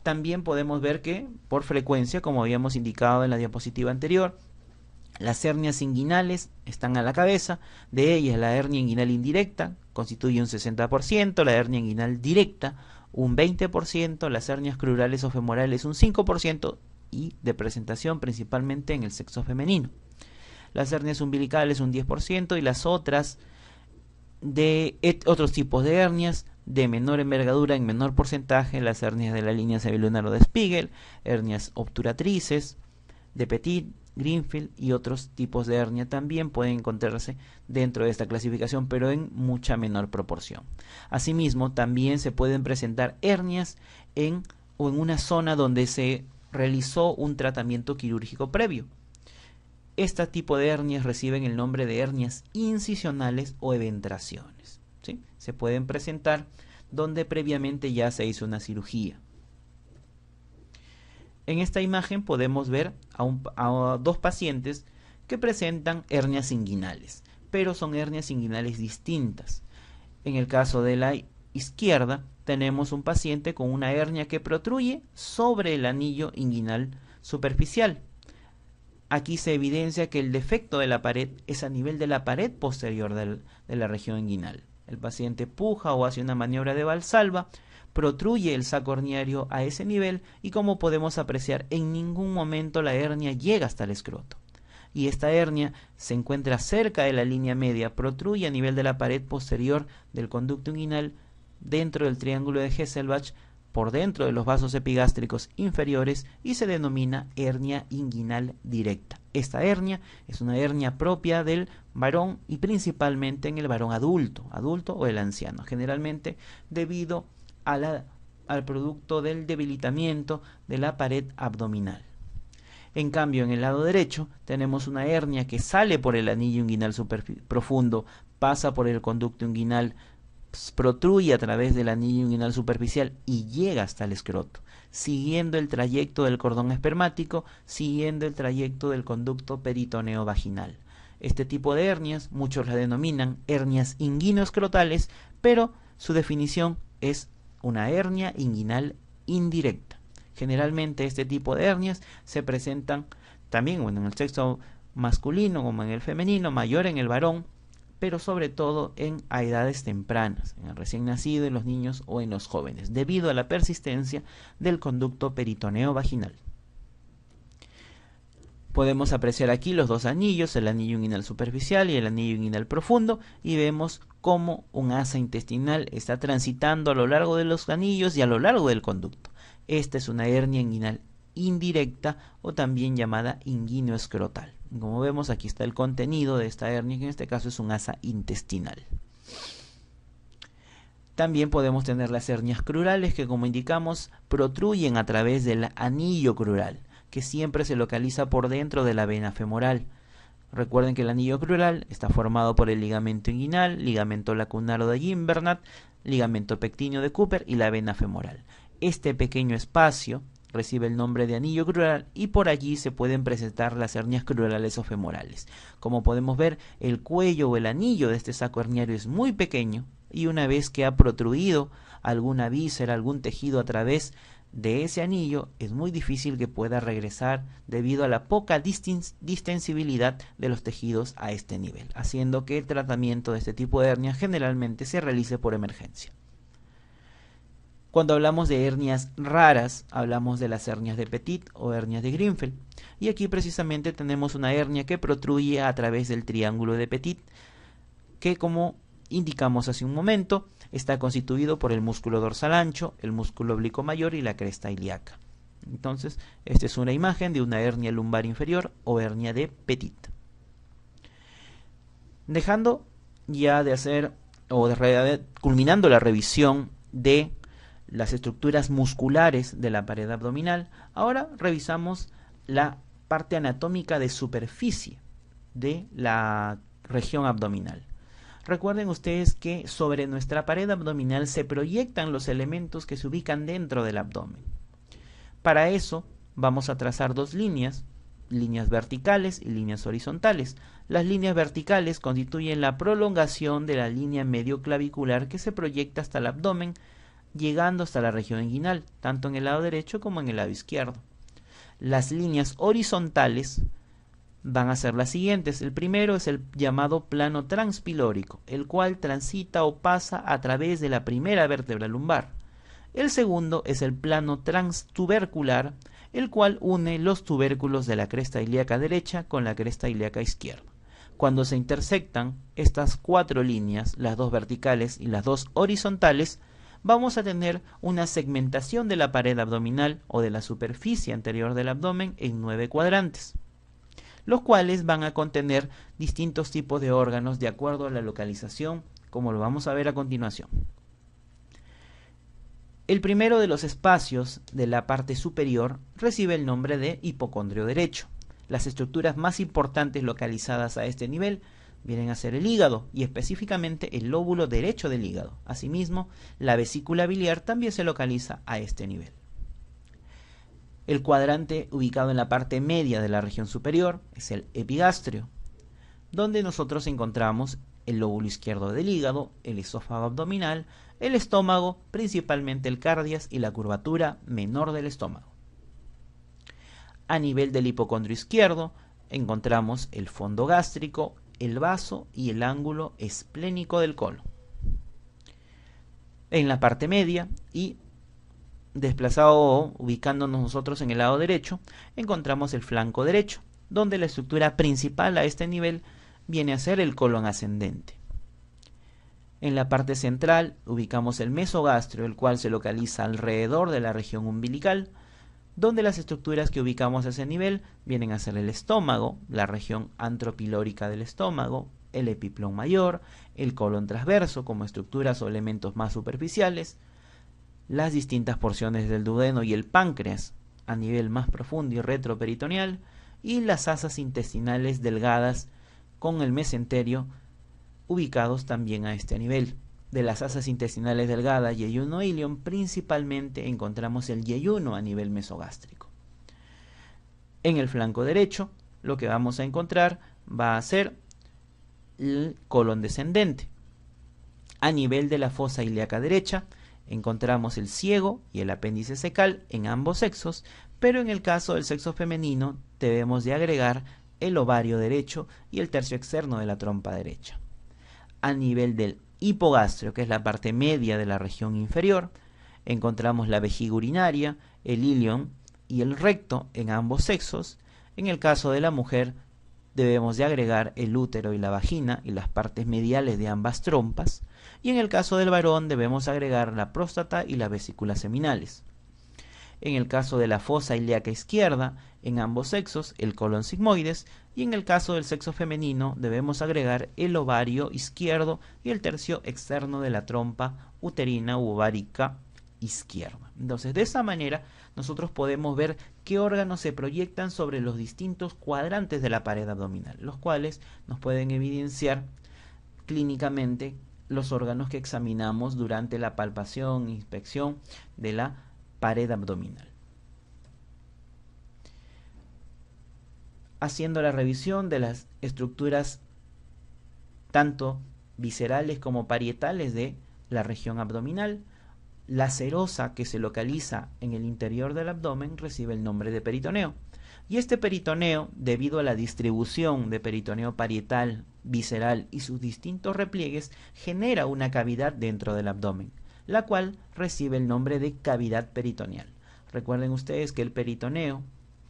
También podemos ver que, por frecuencia, como habíamos indicado en la diapositiva anterior, las hernias inguinales están a la cabeza. De ellas, la hernia inguinal indirecta constituye un 60%, la hernia inguinal directa un 20%, las hernias crurales o femorales un 5% y de presentación principalmente en el sexo femenino. Las hernias umbilicales un 10% y las otras de otros tipos de hernias de menor envergadura en menor porcentaje, las hernias de la línea semilunar o de Spiegel, hernias obturatrices de Petit, Greenfield y otros tipos de hernia también pueden encontrarse dentro de esta clasificación, pero en mucha menor proporción. Asimismo, también se pueden presentar hernias en una zona donde se realizó un tratamiento quirúrgico previo. Este tipo de hernias reciben el nombre de hernias incisionales o eventraciones, ¿sí? Se pueden presentar donde previamente ya se hizo una cirugía. En esta imagen podemos ver a dos pacientes que presentan hernias inguinales, pero son hernias inguinales distintas. En el caso de la izquierda tenemos un paciente con una hernia que protruye sobre el anillo inguinal superficial. Aquí se evidencia que el defecto de la pared es a nivel de la pared posterior de la región inguinal. El paciente puja o hace una maniobra de Valsalva, protruye el saco herniario a ese nivel y, como podemos apreciar, en ningún momento la hernia llega hasta el escroto. Y esta hernia se encuentra cerca de la línea media, protruye a nivel de la pared posterior del conducto inguinal dentro del triángulo de Hesselbach, por dentro de los vasos epigástricos inferiores y se denomina hernia inguinal directa. Esta hernia es una hernia propia del varón y principalmente en el varón adulto o el anciano, generalmente debido al producto del debilitamiento de la pared abdominal. En cambio, en el lado derecho tenemos una hernia que sale por el anillo inguinal profundo, pasa por el conducto inguinal, protruye a través del anillo inguinal superficial y llega hasta el escroto, siguiendo el trayecto del cordón espermático, siguiendo el trayecto del conducto peritoneo vaginal. Este tipo de hernias muchos la denominan hernias inguinoescrotales, pero su definición es una hernia inguinal indirecta. Generalmente este tipo de hernias se presentan también en el sexo masculino como en el femenino, mayor en el varón, pero sobre todo a edades tempranas, en el recién nacido, en los niños o en los jóvenes, debido a la persistencia del conducto peritoneo vaginal. Podemos apreciar aquí los dos anillos, el anillo inguinal superficial y el anillo inguinal profundo, y vemos cómo un asa intestinal está transitando a lo largo de los anillos y a lo largo del conducto. Esta es una hernia inguinal indirecta o también llamada inguinoescrotal. Como vemos, aquí está el contenido de esta hernia, que en este caso es un asa intestinal. También podemos tener las hernias crurales que, como indicamos, protruyen a través del anillo crural, que siempre se localiza por dentro de la vena femoral. Recuerden que el anillo crural está formado por el ligamento inguinal, ligamento lacunaro de Gimbernat, ligamento pectíneo de Cooper y la vena femoral. Este pequeño espacio recibe el nombre de anillo crural y por allí se pueden presentar las hernias crurales o femorales. Como podemos ver, el cuello o el anillo de este saco herniario es muy pequeño y una vez que ha protruido alguna víscera, algún tejido a través de ese anillo, es muy difícil que pueda regresar debido a la poca distensibilidad de los tejidos a este nivel, haciendo que el tratamiento de este tipo de hernia generalmente se realice por emergencia. Cuando hablamos de hernias raras, hablamos de las hernias de Petit o hernias de Grinfeld. Y aquí precisamente tenemos una hernia que protruye a través del triángulo de Petit, que como indicamos hace un momento, está constituido por el músculo dorsal ancho, el músculo oblicuo mayor y la cresta ilíaca. Entonces, esta es una imagen de una hernia lumbar inferior o hernia de Petit. Dejando ya de hacer, culminando la revisión de las estructuras musculares de la pared abdominal, ahora revisamos la parte anatómica de superficie de la región abdominal. Recuerden ustedes que sobre nuestra pared abdominal se proyectan los elementos que se ubican dentro del abdomen. Para eso vamos a trazar dos líneas verticales y líneas horizontales. Las líneas verticales constituyen la prolongación de la línea medioclavicular que se proyecta hasta el abdomen, llegando hasta la región inguinal, tanto en el lado derecho como en el lado izquierdo. Las líneas horizontales van a ser las siguientes. El primero es el llamado plano transpilórico, el cual transita o pasa a través de la primera vértebra lumbar. El segundo es el plano transtubercular, el cual une los tubérculos de la cresta ilíaca derecha con la cresta ilíaca izquierda. Cuando se intersectan estas cuatro líneas, las dos verticales y las dos horizontales, vamos a tener una segmentación de la pared abdominal o de la superficie anterior del abdomen en 9 cuadrantes, los cuales van a contener distintos tipos de órganos de acuerdo a la localización, como lo vamos a ver a continuación. El primero de los espacios de la parte superior recibe el nombre de hipocondrio derecho. Las estructuras más importantes localizadas a este nivel vienen a ser el hígado y específicamente el lóbulo derecho del hígado. Asimismo, la vesícula biliar también se localiza a este nivel. El cuadrante ubicado en la parte media de la región superior es el epigastrio, donde nosotros encontramos el lóbulo izquierdo del hígado, el esófago abdominal, el estómago, principalmente el cardias y la curvatura menor del estómago. A nivel del hipocondrio izquierdo encontramos el fondo gástrico, el vaso y el ángulo esplénico del colon. En la parte media y desplazado o ubicándonos nosotros en el lado derecho, encontramos el flanco derecho, donde la estructura principal a este nivel viene a ser el colon ascendente. En la parte central ubicamos el mesogastrio, el cual se localiza alrededor de la región umbilical, donde las estructuras que ubicamos a ese nivel vienen a ser el estómago, la región antropilórica del estómago, el epiplón mayor, el colon transverso como estructuras o elementos más superficiales, las distintas porciones del duodeno y el páncreas a nivel más profundo y retroperitoneal, y las asas intestinales delgadas con el mesenterio ubicados también a este nivel. De las asas intestinales delgadas, yeyuno ilion, principalmente encontramos el yeyuno a nivel mesogástrico. En el flanco derecho, lo que vamos a encontrar va a ser el colon descendente. A nivel de la fosa ilíaca derecha, encontramos el ciego y el apéndice cecal en ambos sexos, pero en el caso del sexo femenino debemos de agregar el ovario derecho y el tercio externo de la trompa derecha. A nivel del hipogastrio, que es la parte media de la región inferior, encontramos la vejiga urinaria, el ilion y el recto en ambos sexos. En el caso de la mujer debemos de agregar el útero y la vagina y las partes mediales de ambas trompas, y en el caso del varón debemos agregar la próstata y las vesículas seminales. En el caso de la fosa ilíaca izquierda, en ambos sexos, el colon sigmoides, y en el caso del sexo femenino debemos agregar el ovario izquierdo y el tercio externo de la trompa uterina u ovárica izquierda. Entonces, de esa manera, nosotros podemos ver qué órganos se proyectan sobre los distintos cuadrantes de la pared abdominal, los cuales nos pueden evidenciar clínicamente los órganos que examinamos durante la palpación e inspección de la pared abdominal. Haciendo la revisión de las estructuras tanto viscerales como parietales de la región abdominal, la serosa que se localiza en el interior del abdomen recibe el nombre de peritoneo. Y este peritoneo, debido a la distribución de peritoneo parietal, visceral y sus distintos repliegues, genera una cavidad dentro del abdomen, la cual recibe el nombre de cavidad peritoneal. Recuerden ustedes que el peritoneo,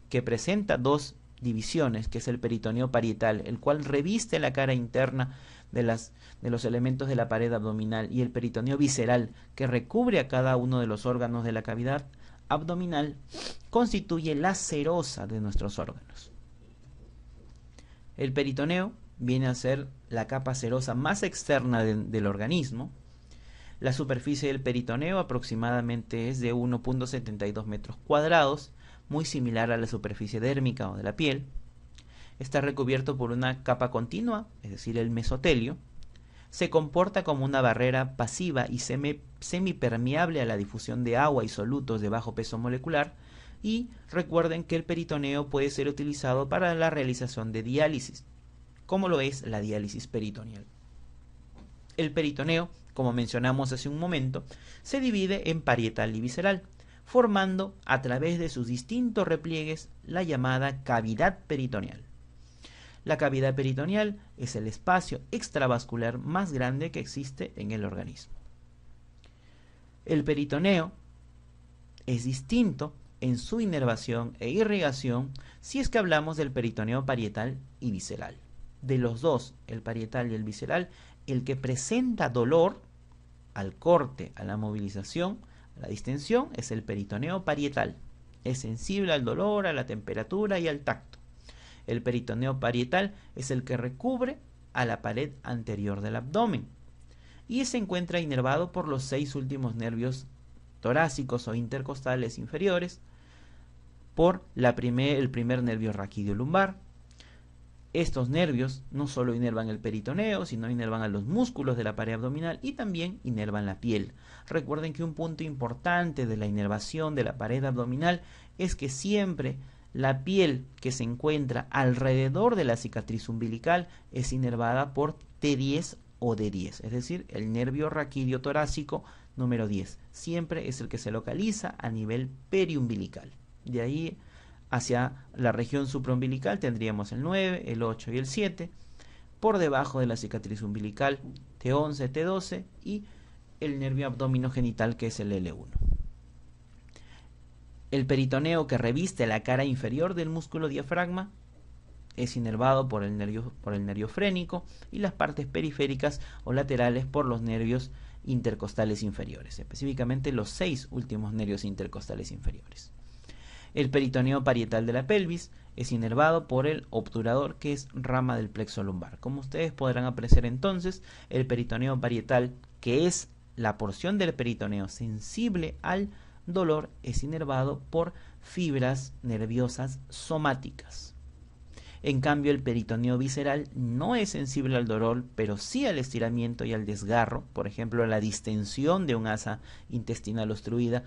que presenta dos divisiones, que es el peritoneo parietal, el cual reviste la cara interna de los elementos de la pared abdominal, y el peritoneo visceral, que recubre a cada uno de los órganos de la cavidad abdominal, constituye la serosa de nuestros órganos. El peritoneo viene a ser la capa serosa más externa del organismo. La superficie del peritoneo aproximadamente es de 1.72 metros cuadrados, muy similar a la superficie dérmica o de la piel. Está recubierto por una capa continua, es decir, el mesotelio. Se comporta como una barrera pasiva y semipermeable a la difusión de agua y solutos de bajo peso molecular. Y recuerden que el peritoneo puede ser utilizado para la realización de diálisis, como lo es la diálisis peritoneal. El peritoneo, como mencionamos hace un momento, se divide en parietal y visceral, formando a través de sus distintos repliegues la llamada cavidad peritoneal. La cavidad peritoneal es el espacio extravascular más grande que existe en el organismo. El peritoneo es distinto en su inervación e irrigación si es que hablamos del peritoneo parietal y visceral. De los dos, el parietal y el visceral, el que presenta dolor al corte, a la movilización, a la distensión, es el peritoneo parietal. Es sensible al dolor, a la temperatura y al tacto. El peritoneo parietal es el que recubre a la pared anterior del abdomen y se encuentra inervado por los 6 últimos nervios torácicos o intercostales inferiores, por el primer nervio raquídeo lumbar. Estos nervios no solo inervan el peritoneo, sino inervan a los músculos de la pared abdominal y también inervan la piel. Recuerden que un punto importante de la inervación de la pared abdominal es que siempre la piel que se encuentra alrededor de la cicatriz umbilical es inervada por T10 o D10, es decir, el nervio raquídeo torácico número 10. Siempre es el que se localiza a nivel periumbilical. De ahí hacia la región supraumbilical tendríamos el 9, el 8 y el 7. Por debajo de la cicatriz umbilical, T11, T12 y el nervio abdominogenital, que es el L1. El peritoneo, que reviste la cara inferior del músculo diafragma, es inervado por el nervio frénico, y las partes periféricas o laterales por los nervios intercostales inferiores, específicamente los 6 últimos nervios intercostales inferiores. El peritoneo parietal de la pelvis es inervado por el obturador, que es rama del plexo lumbar. Como ustedes podrán apreciar entonces, el peritoneo parietal, que es la porción del peritoneo sensible al dolor, es inervado por fibras nerviosas somáticas. En cambio, el peritoneo visceral no es sensible al dolor, pero sí al estiramiento y al desgarro, por ejemplo, a la distensión de un asa intestinal obstruida.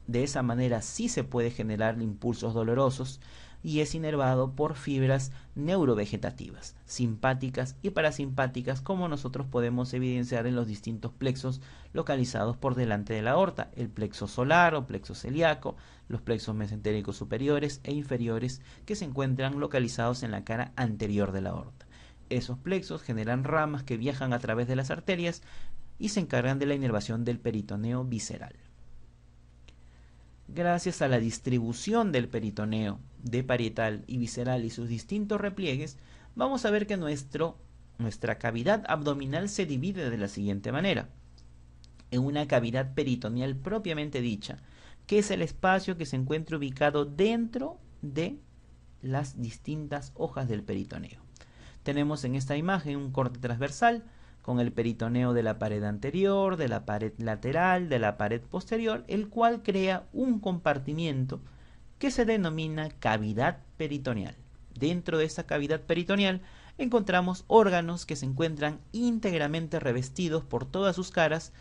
De esa manera sí se puede generar impulsos dolorosos, y es inervado por fibras neurovegetativas, simpáticas y parasimpáticas, como nosotros podemos evidenciar en los distintos plexos localizados por delante de la aorta: el plexo solar o plexo celíaco, los plexos mesentéricos superiores e inferiores, que se encuentran localizados en la cara anterior de la aorta. Esos plexos generan ramas que viajan a través de las arterias y se encargan de la inervación del peritoneo visceral. Gracias a la distribución del peritoneo de parietal y visceral y sus distintos repliegues, vamos a ver que nuestra cavidad abdominal se divide de la siguiente manera: en una cavidad peritoneal propiamente dicha, que es el espacio que se encuentra ubicado dentro de las distintas hojas del peritoneo. Tenemos en esta imagen un corte transversal con el peritoneo de la pared anterior, de la pared lateral, de la pared posterior, el cual crea un compartimiento que se denomina cavidad peritoneal. Dentro de esta cavidad peritoneal encontramos órganos que se encuentran íntegramente revestidos por todas sus caras,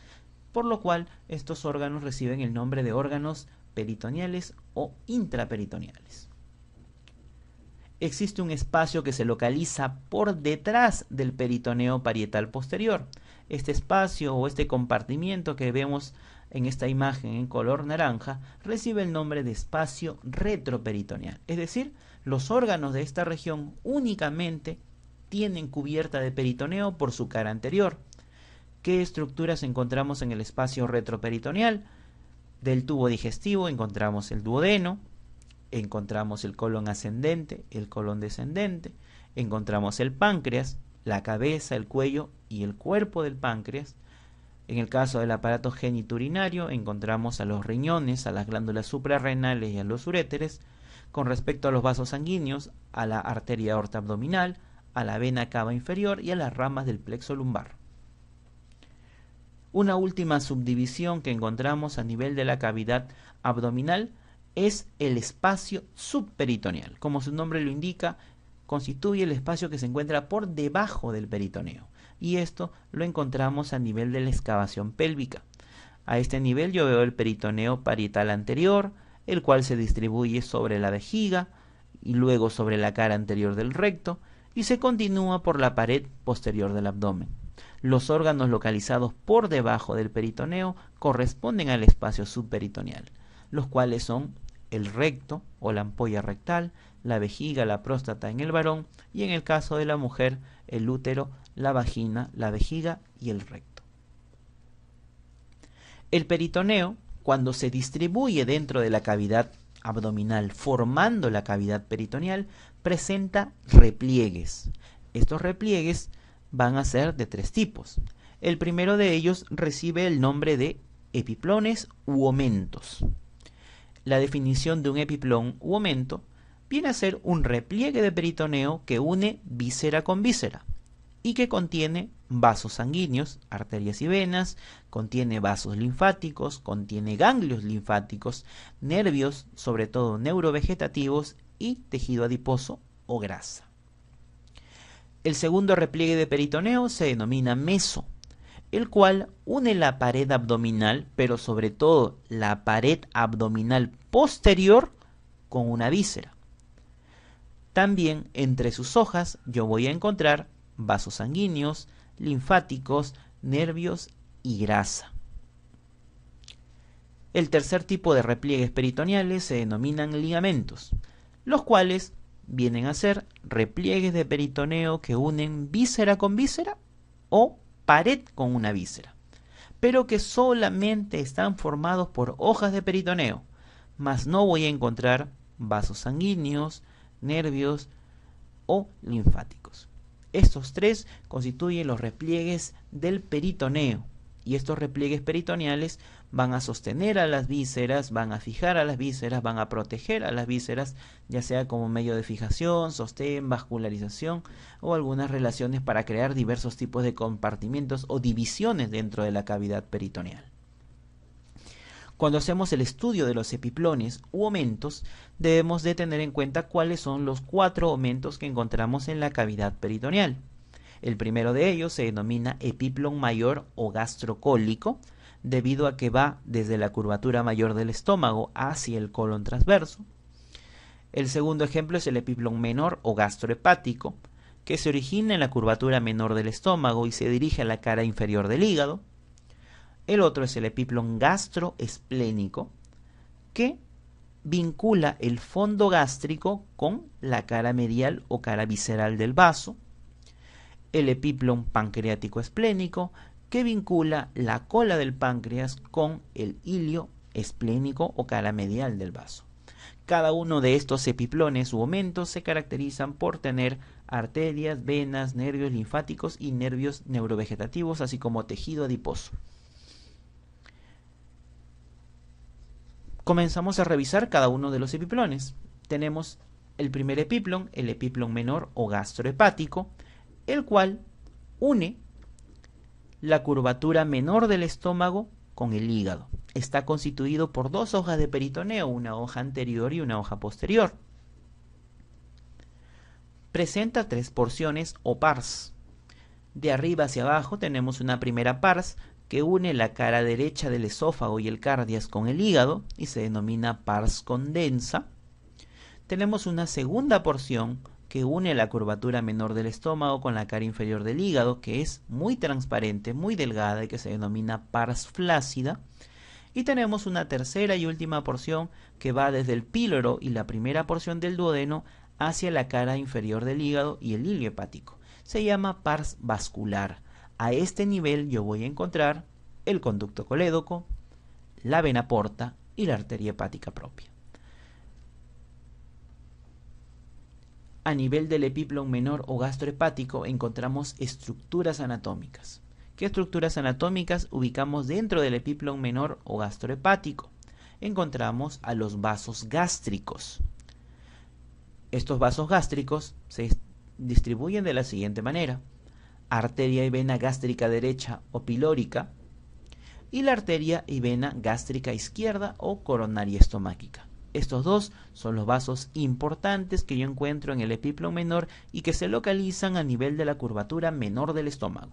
por lo cual estos órganos reciben el nombre de órganos peritoneales o intraperitoneales. Existe un espacio que se localiza por detrás del peritoneo parietal posterior. Este espacio o este compartimiento que vemos en esta imagen en color naranja recibe el nombre de espacio retroperitoneal. Es decir, los órganos de esta región únicamente tienen cubierta de peritoneo por su cara anterior. ¿Qué estructuras encontramos en el espacio retroperitoneal? Del tubo digestivo encontramos el duodeno, encontramos el colon ascendente, el colon descendente, encontramos el páncreas, la cabeza, el cuello y el cuerpo del páncreas. En el caso del aparato genitourinario encontramos a los riñones, a las glándulas suprarrenales y a los uréteres. Con respecto a los vasos sanguíneos, a la arteria aorta abdominal, a la vena cava inferior y a las ramas del plexo lumbar. Una última subdivisión que encontramos a nivel de la cavidad abdominal es el espacio subperitoneal. Como su nombre lo indica, constituye el espacio que se encuentra por debajo del peritoneo. Y esto lo encontramos a nivel de la excavación pélvica. A este nivel yo veo el peritoneo parietal anterior, el cual se distribuye sobre la vejiga y luego sobre la cara anterior del recto y se continúa por la pared posterior del abdomen. Los órganos localizados por debajo del peritoneo corresponden al espacio subperitoneal, los cuales son el recto o la ampolla rectal, la vejiga, la próstata en el varón y en el caso de la mujer, el útero, la vagina, la vejiga y el recto. El peritoneo, cuando se distribuye dentro de la cavidad abdominal formando la cavidad peritoneal, presenta repliegues. Estos repliegues van a ser de tres tipos. El primero de ellos recibe el nombre de epiplones u omentos. La definición de un epiplón u omento viene a ser un repliegue de peritoneo que une víscera con víscera y que contiene vasos sanguíneos, arterias y venas, contiene vasos linfáticos, contiene ganglios linfáticos, nervios, sobre todo neurovegetativos, y tejido adiposo o grasa. El segundo repliegue de peritoneo se denomina meso, el cual une la pared abdominal, pero sobre todo la pared abdominal posterior con una víscera. También entre sus hojas yo voy a encontrar vasos sanguíneos, linfáticos, nervios y grasa. El tercer tipo de repliegues peritoneales se denominan ligamentos, los cuales vienen a ser repliegues de peritoneo que unen víscera con víscera o pared con una víscera, pero que solamente están formados por hojas de peritoneo, mas no voy a encontrar vasos sanguíneos, nervios o linfáticos. Estos tres constituyen los repliegues del peritoneo y estos repliegues peritoneales van a sostener a las vísceras, van a fijar a las vísceras, van a proteger a las vísceras, ya sea como medio de fijación, sostén, vascularización o algunas relaciones para crear diversos tipos de compartimientos o divisiones dentro de la cavidad peritoneal. Cuando hacemos el estudio de los epiplones u omentos, debemos de tener en cuenta cuáles son los 4 omentos que encontramos en la cavidad peritoneal. El primero de ellos se denomina epiplón mayor o gastrocólico, debido a que va desde la curvatura mayor del estómago hacia el colon transverso. El segundo ejemplo es el epiplón menor o gastrohepático, que se origina en la curvatura menor del estómago y se dirige a la cara inferior del hígado. El otro es el epiplón gastroesplénico, que vincula el fondo gástrico con la cara medial o cara visceral del vaso. El epiplón pancreático esplénico, que vincula la cola del páncreas con el ilio esplénico o cara medial del vaso. Cada uno de estos epiplones u omentos se caracterizan por tener arterias, venas, nervios linfáticos y nervios neurovegetativos, así como tejido adiposo. Comenzamos a revisar cada uno de los epiplones. Tenemos el primer epiplón, el epiplón menor o gastrohepático, el cual une la curvatura menor del estómago con el hígado. Está constituido por dos hojas de peritoneo, una hoja anterior y una hoja posterior. Presenta tres porciones o pars. De arriba hacia abajo tenemos una primera pars que une la cara derecha del esófago y el cardias con el hígado y se denomina pars condensa. Tenemos una segunda porción que une la curvatura menor del estómago con la cara inferior del hígado, que es muy transparente, muy delgada y que se denomina pars flácida. Y tenemos una tercera y última porción que va desde el píloro y la primera porción del duodeno hacia la cara inferior del hígado y el hilio hepático. Se llama pars vascular. A este nivel yo voy a encontrar el conducto colédoco, la vena porta y la arteria hepática propia. A nivel del epiplon menor o gastrohepático encontramos estructuras anatómicas. ¿Qué estructuras anatómicas ubicamos dentro del epiplon menor o gastrohepático? Encontramos a los vasos gástricos. Estos vasos gástricos se distribuyen de la siguiente manera: arteria y vena gástrica derecha o pilórica y la arteria y vena gástrica izquierda o coronaria estomáquica. Estos dos son los vasos importantes que yo encuentro en el epiplon menor y que se localizan a nivel de la curvatura menor del estómago.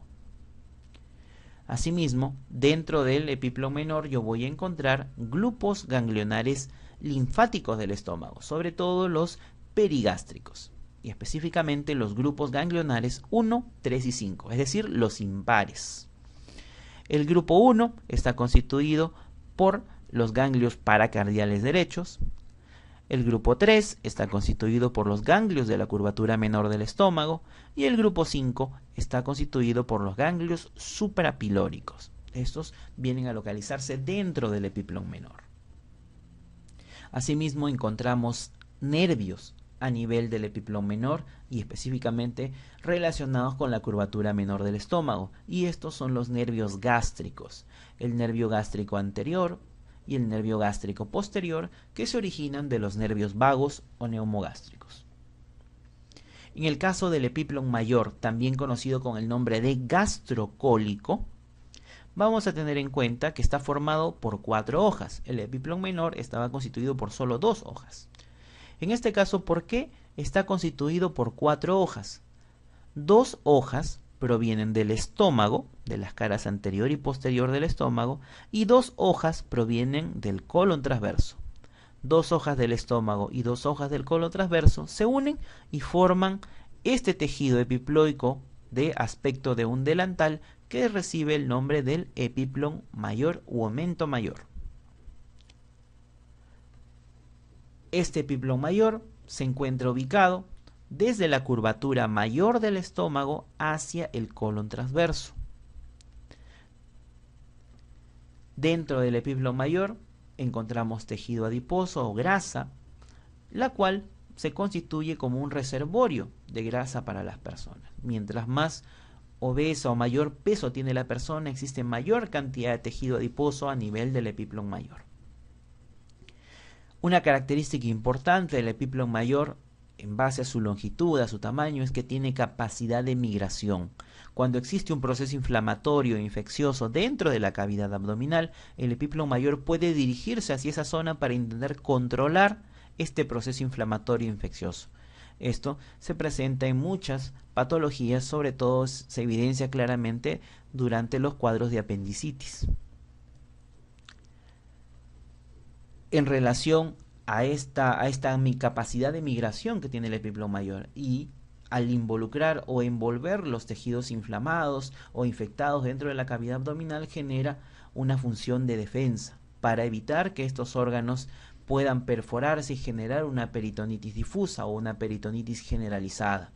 Asimismo, dentro del epiplon menor yo voy a encontrar grupos ganglionares linfáticos del estómago, sobre todo los perigástricos, y específicamente los grupos ganglionares 1, 3 y 5, es decir, los impares. El grupo 1 está constituido por los ganglios paracardiales derechos. El grupo 3 está constituido por los ganglios de la curvatura menor del estómago y el grupo 5 está constituido por los ganglios suprapilóricos. Estos vienen a localizarse dentro del epiplon menor. Asimismo encontramos nervios a nivel del epiplon menor y específicamente relacionados con la curvatura menor del estómago, y estos son los nervios gástricos, el nervio gástrico anterior y el nervio gástrico posterior, que se originan de los nervios vagos o neumogástricos. En el caso del epiplon mayor, también conocido con el nombre de gastrocólico, vamos a tener en cuenta que está formado por 4 hojas. El epiplon menor estaba constituido por solo 2 hojas. En este caso, ¿por qué está constituido por 4 hojas? 2 hojas provienen del estómago, de las caras anterior y posterior del estómago, y 2 hojas provienen del colon transverso. 2 hojas del estómago y 2 hojas del colon transverso se unen y forman este tejido epiploico de aspecto de un delantal que recibe el nombre del epiplon mayor u omento mayor. Este epiplon mayor se encuentra ubicado desde la curvatura mayor del estómago hacia el colon transverso. Dentro del epiplon mayor encontramos tejido adiposo o grasa, la cual se constituye como un reservorio de grasa para las personas. Mientras más obesa o mayor peso tiene la persona, existe mayor cantidad de tejido adiposo a nivel del epiplon mayor. Una característica importante del epiplon mayor, en base a su longitud, a su tamaño, es que tiene capacidad de migración. Cuando existe un proceso inflamatorio e infeccioso dentro de la cavidad abdominal, el epiplon mayor puede dirigirse hacia esa zona para intentar controlar este proceso inflamatorio e infeccioso. Esto se presenta en muchas patologías, sobre todo se evidencia claramente durante los cuadros de apendicitis. En relación a esta capacidad de migración que tiene el epiplon mayor, y al involucrar o envolver los tejidos inflamados o infectados dentro de la cavidad abdominal, genera una función de defensa para evitar que estos órganos puedan perforarse y generar una peritonitis difusa o una peritonitis generalizada.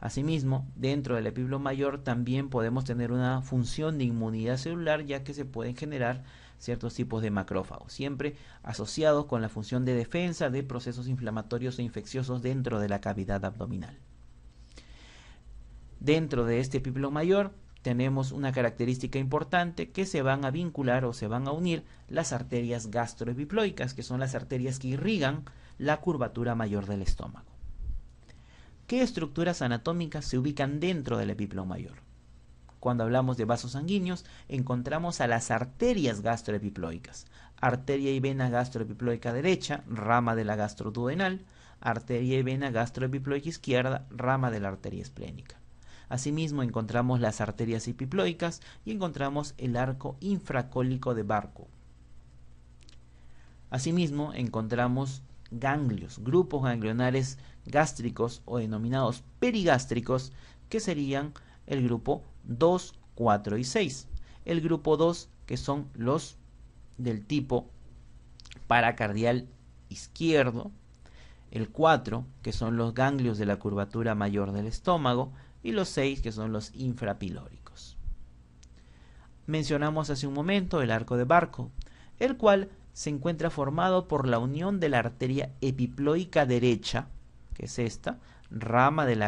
Asimismo, dentro del epiplon mayor también podemos tener una función de inmunidad celular, ya que se pueden generar ciertos tipos de macrófagos, siempre asociados con la función de defensa de procesos inflamatorios e infecciosos dentro de la cavidad abdominal. Dentro de este epiplon mayor tenemos una característica importante, que se van a vincular o se van a unir las arterias gastroepiploicas, que son las arterias que irrigan la curvatura mayor del estómago. ¿Qué estructuras anatómicas se ubican dentro del epiplon mayor? Cuando hablamos de vasos sanguíneos, encontramos a las arterias gastroepiploicas. Arteria y vena gastroepiploica derecha, rama de la gastroduodenal. Arteria y vena gastroepiploica izquierda, rama de la arteria esplénica. Asimismo, encontramos las arterias epiploicas y encontramos el arco infracólico de Barco. Asimismo, encontramos ganglios, grupos ganglionares gástricos o denominados perigástricos, que serían el grupo 2, 4 y 6. El grupo 2, que son los del tipo paracardial izquierdo. El 4, que son los ganglios de la curvatura mayor del estómago. Y los 6, que son los infrapilóricos. Mencionamos hace un momento el arco de Barco, el cual se encuentra formado por la unión de la arteria epiploica derecha, que es esta, rama de la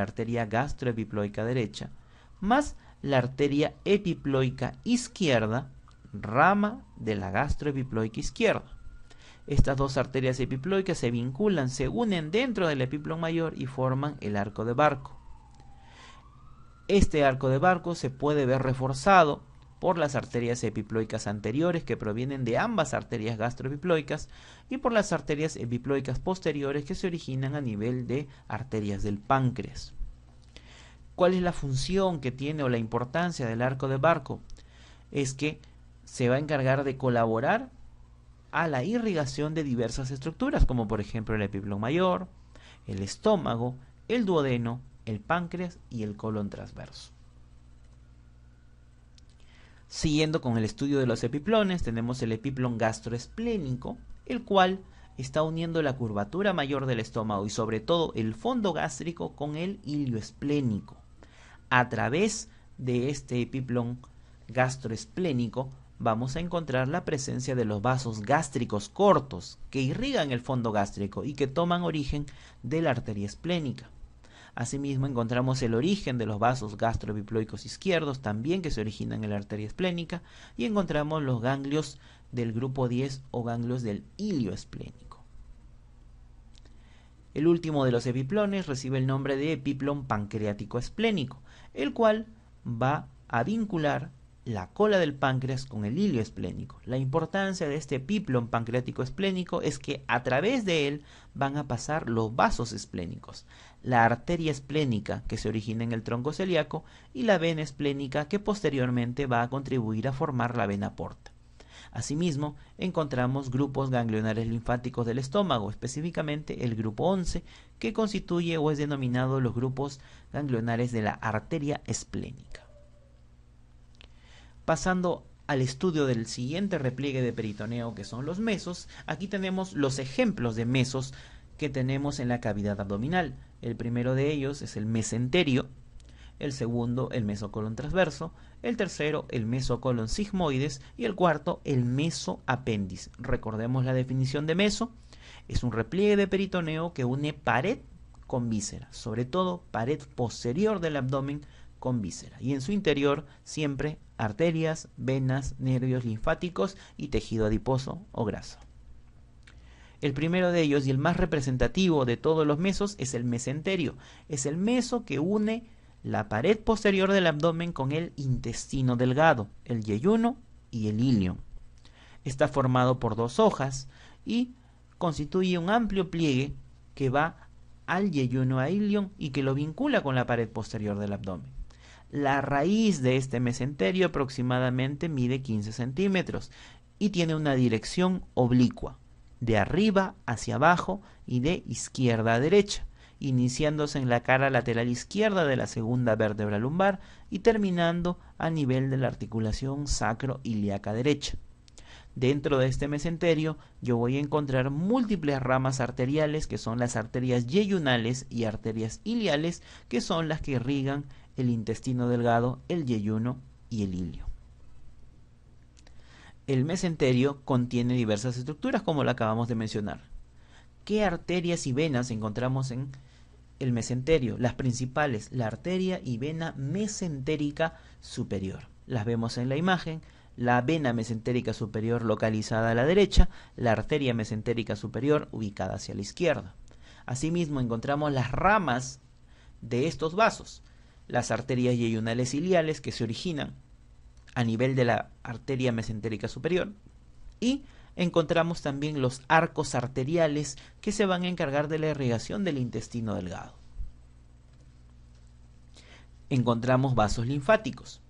arteria gastroepiploica derecha, más la arteria epiploica izquierda, rama de la gastroepiploica izquierda. Estas dos arterias epiploicas se vinculan, se unen dentro del epiplón mayor y forman el arco de Barco. Este arco de Barco se puede ver reforzado por las arterias epiploicas anteriores, que provienen de ambas arterias gastroepiploicas, y por las arterias epiploicas posteriores, que se originan a nivel de arterias del páncreas. ¿Cuál es la función que tiene o la importancia del arco de Barco? Es que se va a encargar de colaborar a la irrigación de diversas estructuras, como por ejemplo el epiplón mayor, el estómago, el duodeno, el páncreas y el colon transverso. Siguiendo con el estudio de los epiplones, tenemos el epiplón gastroesplénico, el cual está uniendo la curvatura mayor del estómago y sobre todo el fondo gástrico con el ilio esplénico. A través de este epiplón gastroesplénico vamos a encontrar la presencia de los vasos gástricos cortos que irrigan el fondo gástrico y que toman origen de la arteria esplénica. Asimismo, encontramos el origen de los vasos gastroepiploicos izquierdos, también que se originan en la arteria esplénica, y encontramos los ganglios del grupo 10 o ganglios del ilio esplénico. El último de los epiplones recibe el nombre de epiplón pancreático esplénico, el cual va a vincular la cola del páncreas con el ilio esplénico. La importancia de este epiplón pancreático esplénico es que a través de él van a pasar los vasos esplénicos, la arteria esplénica que se origina en el tronco celíaco y la vena esplénica que posteriormente va a contribuir a formar la vena porta. Asimismo, encontramos grupos ganglionares linfáticos del estómago, específicamente el grupo 11, que constituye o es denominado los grupos ganglionares de la arteria esplénica. Pasando al estudio del siguiente repliegue de peritoneo, que son los mesos, aquí tenemos los ejemplos de mesos que tenemos en la cavidad abdominal. El primero de ellos es el mesenterio, el segundo el mesocolon transverso, el tercero el mesocolon sigmoides y el cuarto el mesoapéndice. Recordemos la definición de meso: es un repliegue de peritoneo que une pared con víscera, sobre todo pared posterior del abdomen con víscera, y en su interior siempre arterias, venas, nervios linfáticos y tejido adiposo o grasa. El primero de ellos y el más representativo de todos los mesos es el mesenterio. Es el meso que une la pared posterior del abdomen con el intestino delgado, el yeyuno y el ilion. Está formado por dos hojas y constituye un amplio pliegue que va al yeyuno a ilion y que lo vincula con la pared posterior del abdomen. La raíz de este mesenterio aproximadamente mide 15 centímetros y tiene una dirección oblicua, de arriba hacia abajo y de izquierda a derecha, iniciándose en la cara lateral izquierda de la segunda vértebra lumbar y terminando a nivel de la articulación sacro-ilíaca derecha. Dentro de este mesenterio yo voy a encontrar múltiples ramas arteriales, que son las arterias yeyunales y arterias iliales, que son las que irrigan el intestino delgado, el yeyuno y el ilio. El mesenterio contiene diversas estructuras, como lo acabamos de mencionar. ¿Qué arterias y venas encontramos en el mesenterio? Las principales: la arteria y vena mesentérica superior. Las vemos en la imagen: la vena mesentérica superior localizada a la derecha, la arteria mesentérica superior ubicada hacia la izquierda. Asimismo, encontramos las ramas de estos vasos: las arterias yeyunales ciliares que se originan a nivel de la arteria mesentérica superior, y encontramos también los arcos arteriales que se van a encargar de la irrigación del intestino delgado. Encontramos vasos linfáticos,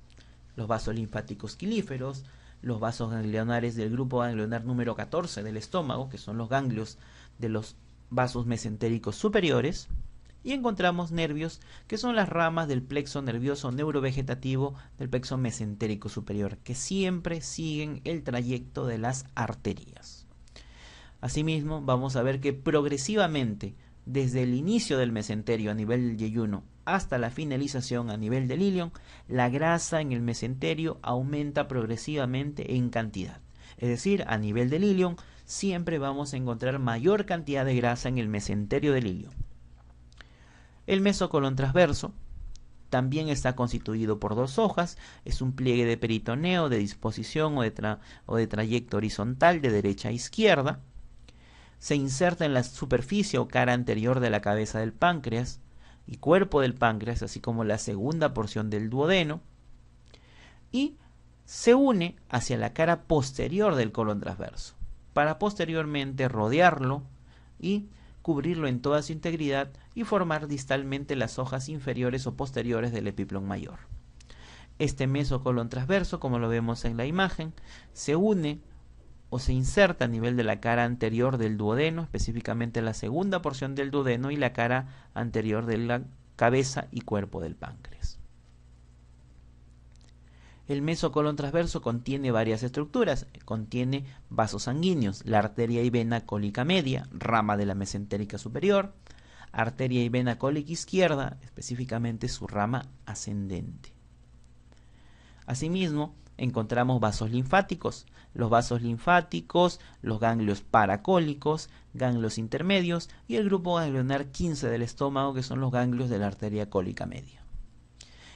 los vasos linfáticos quilíferos, los vasos ganglionares del grupo ganglionar número 14 del estómago, que son los ganglios de los vasos mesentéricos superiores, y encontramos nervios, que son las ramas del plexo nervioso neurovegetativo del plexo mesentérico superior, que siempre siguen el trayecto de las arterias. Asimismo, vamos a ver que progresivamente, desde el inicio del mesenterio a nivel del yeyuno hasta la finalización a nivel del ilion, la grasa en el mesenterio aumenta progresivamente en cantidad. Es decir, a nivel del ilion siempre vamos a encontrar mayor cantidad de grasa en el mesenterio del ilion. El mesocolon transverso también está constituido por dos hojas, es un pliegue de peritoneo de disposición o de trayecto horizontal de derecha a izquierda. Se inserta en la superficie o cara anterior de la cabeza del páncreas y cuerpo del páncreas, así como la segunda porción del duodeno, y se une hacia la cara posterior del colon transverso, para posteriormente rodearlo y cubrirlo en toda su integridad y formar distalmente las hojas inferiores o posteriores del epiplón mayor. Este mesocolon transverso, como lo vemos en la imagen, se une o se inserta a nivel de la cara anterior del duodeno, específicamente la segunda porción del duodeno y la cara anterior de la cabeza y cuerpo del páncreas. El mesocolon transverso contiene varias estructuras, contiene vasos sanguíneos, la arteria y vena cólica media, rama de la mesentérica superior, arteria y vena cólica izquierda, específicamente su rama ascendente. Asimismo, encontramos vasos linfáticos, los ganglios paracólicos, ganglios intermedios y el grupo ganglionar 15 del estómago, que son los ganglios de la arteria cólica media.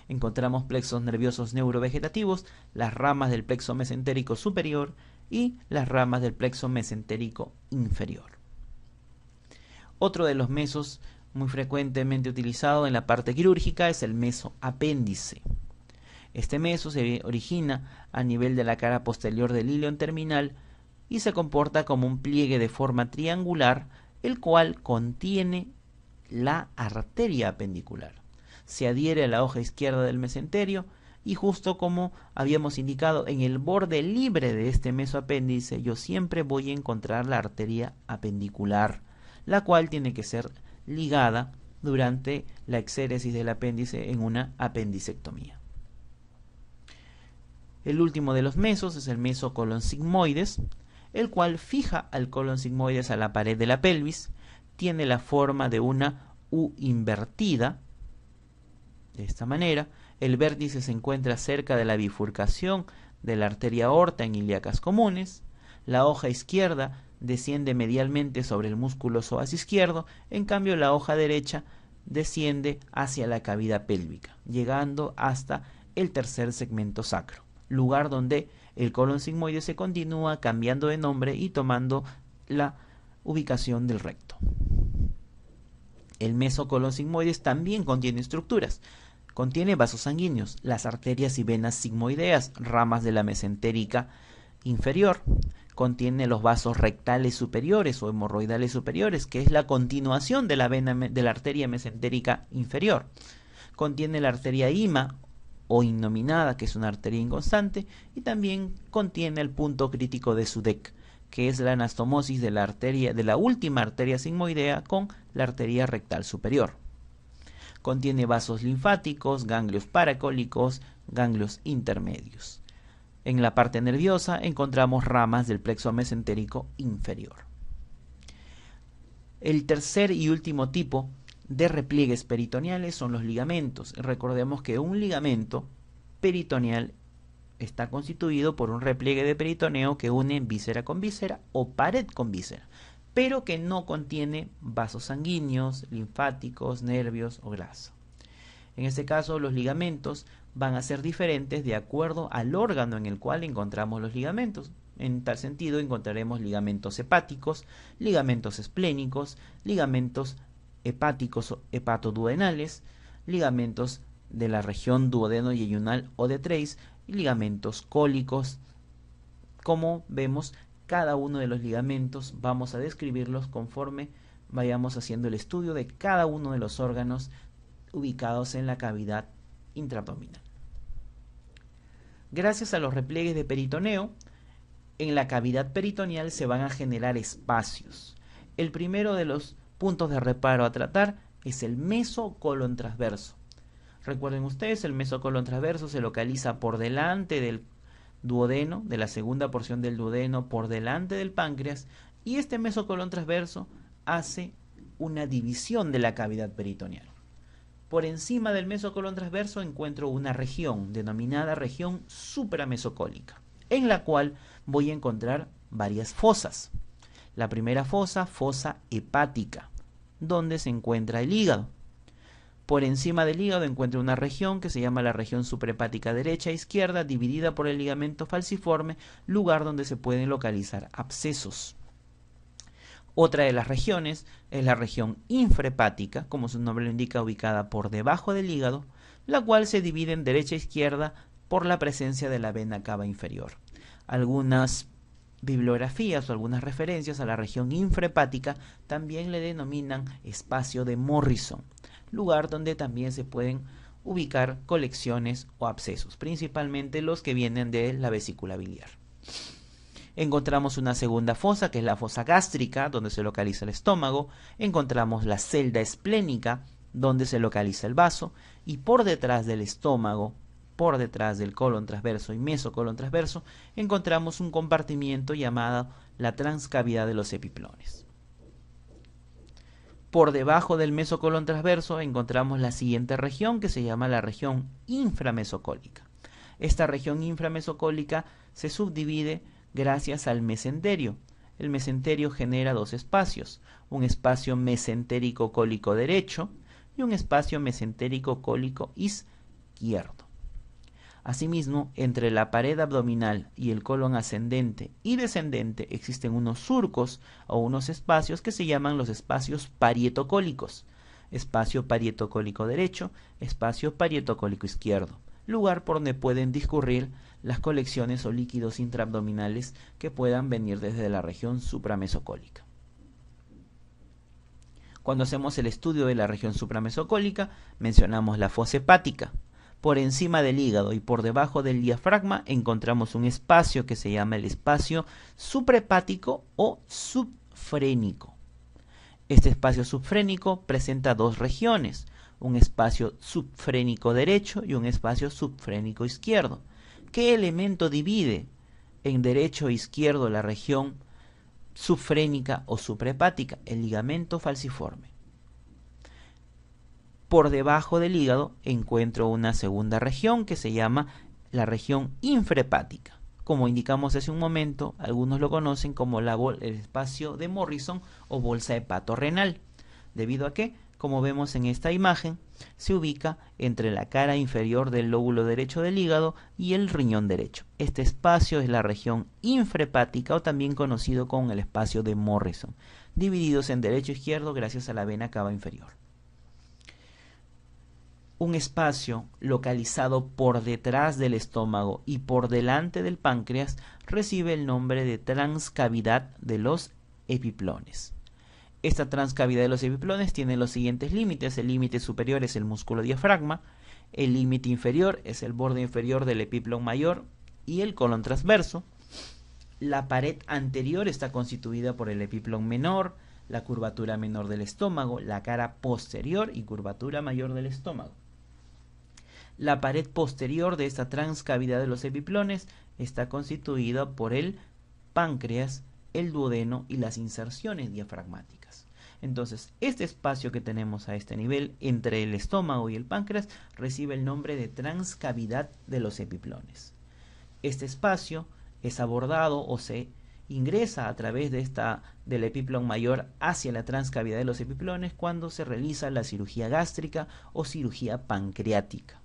Encontramos plexos nerviosos neurovegetativos, las ramas del plexo mesentérico superior y las ramas del plexo mesentérico inferior. Otro de los mesos muy frecuentemente utilizado en la parte quirúrgica es el mesoapéndice. Este meso se origina a nivel de la cara posterior del ilion terminal y se comporta como un pliegue de forma triangular, el cual contiene la arteria apendicular. Se adhiere a la hoja izquierda del mesenterio y, justo como habíamos indicado, en el borde libre de este mesoapéndice yo siempre voy a encontrar la arteria apendicular, la cual tiene que ser ligada durante la exéresis del apéndice en una apendicectomía. El último de los mesos es el mesocolon sigmoides, el cual fija al colon sigmoides a la pared de la pelvis, tiene la forma de una U invertida. De esta manera, el vértice se encuentra cerca de la bifurcación de la arteria aorta en ilíacas comunes. La hoja izquierda desciende medialmente sobre el músculo psoas izquierdo, en cambio la hoja derecha desciende hacia la cavidad pélvica, llegando hasta el tercer segmento sacro, lugar donde el colon sigmoide se continúa cambiando de nombre y tomando la ubicación del recto. El mesocolon sigmoides también contiene estructuras. Contiene vasos sanguíneos, las arterias y venas sigmoideas, ramas de la mesentérica inferior. Contiene los vasos rectales superiores o hemorroidales superiores, que es la continuación de la arteria mesentérica inferior. Contiene la arteria ima o innominada, que es una arteria inconstante, y también contiene el punto crítico de Sudeck, que es la anastomosis de la última arteria sigmoidea con la arteria rectal superior. Contiene vasos linfáticos, ganglios paracólicos, ganglios intermedios. En la parte nerviosa encontramos ramas del plexo mesentérico inferior. El tercer y último tipo de repliegues peritoneales son los ligamentos. Recordemos que un ligamento peritoneal está constituido por un repliegue de peritoneo que une víscera con víscera o pared con víscera, pero que no contiene vasos sanguíneos, linfáticos, nervios o grasa. En este caso, los ligamentos van a ser diferentes de acuerdo al órgano en el cual encontramos los ligamentos. En tal sentido, encontraremos ligamentos hepáticos, ligamentos esplénicos, ligamentos hepáticos o hepatoduodenales, ligamentos de la región duodeno-yeyunal o de Treis y ligamentos cólicos. Como vemos, cada uno de los ligamentos vamos a describirlos conforme vayamos haciendo el estudio de cada uno de los órganos ubicados en la cavidad intraabdominal. Gracias a los repliegues de peritoneo, en la cavidad peritoneal se van a generar espacios. El primero de los puntos de reparo a tratar es el mesocolon transverso. Recuerden ustedes, el mesocolon transverso se localiza por delante del duodeno, de la segunda porción del duodeno, por delante del páncreas, y este mesocolon transverso hace una división de la cavidad peritoneal. Por encima del mesocolon transverso encuentro una región denominada región supramesocólica, en la cual voy a encontrar varias fosas. La primera fosa, fosa hepática, donde se encuentra el hígado. Por encima del hígado encuentro una región que se llama la región suprahepática derecha e izquierda, dividida por el ligamento falciforme, lugar donde se pueden localizar abscesos. Otra de las regiones es la región infrahepática, como su nombre lo indica, ubicada por debajo del hígado, la cual se divide en derecha e izquierda por la presencia de la vena cava inferior. Algunas bibliografías o algunas referencias a la región infrahepática también le denominan espacio de Morrison, lugar donde también se pueden ubicar colecciones o abscesos, principalmente los que vienen de la vesícula biliar. Encontramos una segunda fosa, que es la fosa gástrica, donde se localiza el estómago. Encontramos la celda esplénica, donde se localiza el vaso. Y por detrás del estómago, por detrás del colon transverso y mesocolon transverso, encontramos un compartimiento llamado la transcavidad de los epiplones. Por debajo del mesocolon transverso encontramos la siguiente región, que se llama la región inframesocólica. Esta región inframesocólica se subdivide gracias al mesenterio. El mesenterio genera dos espacios, un espacio mesentérico cólico derecho y un espacio mesentérico cólico izquierdo. Asimismo, entre la pared abdominal y el colon ascendente y descendente existen unos surcos o unos espacios que se llaman los espacios parietocólicos. Espacio parietocólico derecho, espacio parietocólico izquierdo, lugar por donde pueden discurrir las colecciones o líquidos intraabdominales que puedan venir desde la región supramesocólica. Cuando hacemos el estudio de la región supramesocólica, mencionamos la fosa hepática. Por encima del hígado y por debajo del diafragma encontramos un espacio que se llama el espacio suprahepático o subfrénico. Este espacio subfrénico presenta dos regiones, un espacio subfrénico derecho y un espacio subfrénico izquierdo. ¿Qué elemento divide en derecho e izquierdo la región subfrénica o suprahepática? El ligamento falciforme. Por debajo del hígado encuentro una segunda región que se llama la región infrahepática. Como indicamos hace un momento, algunos lo conocen como el espacio de Morrison o bolsa hepatorrenal, debido a que, como vemos en esta imagen, se ubica entre la cara inferior del lóbulo derecho del hígado y el riñón derecho. Este espacio es la región infrahepática o también conocido como el espacio de Morrison, divididos en derecho e izquierdo gracias a la vena cava inferior. Un espacio localizado por detrás del estómago y por delante del páncreas recibe el nombre de transcavidad de los epiplones. Esta transcavidad de los epiplones tiene los siguientes límites. El límite superior es el músculo diafragma, el límite inferior es el borde inferior del epiplón mayor y el colon transverso. La pared anterior está constituida por el epiplón menor, la curvatura menor del estómago, la cara posterior y curvatura mayor del estómago. La pared posterior de esta transcavidad de los epiplones está constituida por el páncreas, el duodeno y las inserciones diafragmáticas. Entonces, este espacio que tenemos a este nivel, entre el estómago y el páncreas, recibe el nombre de transcavidad de los epiplones. Este espacio es abordado o se ingresa a través del epiplón mayor hacia la transcavidad de los epiplones cuando se realiza la cirugía gástrica o cirugía pancreática.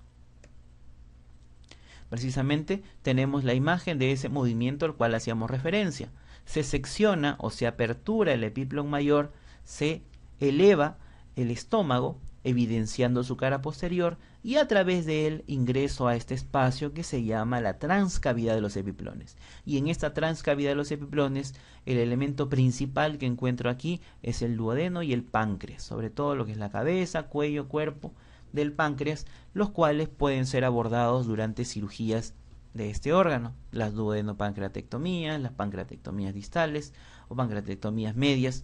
Precisamente tenemos la imagen de ese movimiento al cual hacíamos referencia. Se secciona o se apertura el epiplón mayor, se eleva el estómago evidenciando su cara posterior, y a través de él ingreso a este espacio que se llama la transcavidad de los epiplones. Y en esta transcavidad de los epiplones, el elemento principal que encuentro aquí es el duodeno y el páncreas, sobre todo lo que es la cabeza, cuello, cuerpo del páncreas, los cuales pueden ser abordados durante cirugías de este órgano, las duodenopancreatectomías, las pancreatectomías distales o pancreatectomías medias.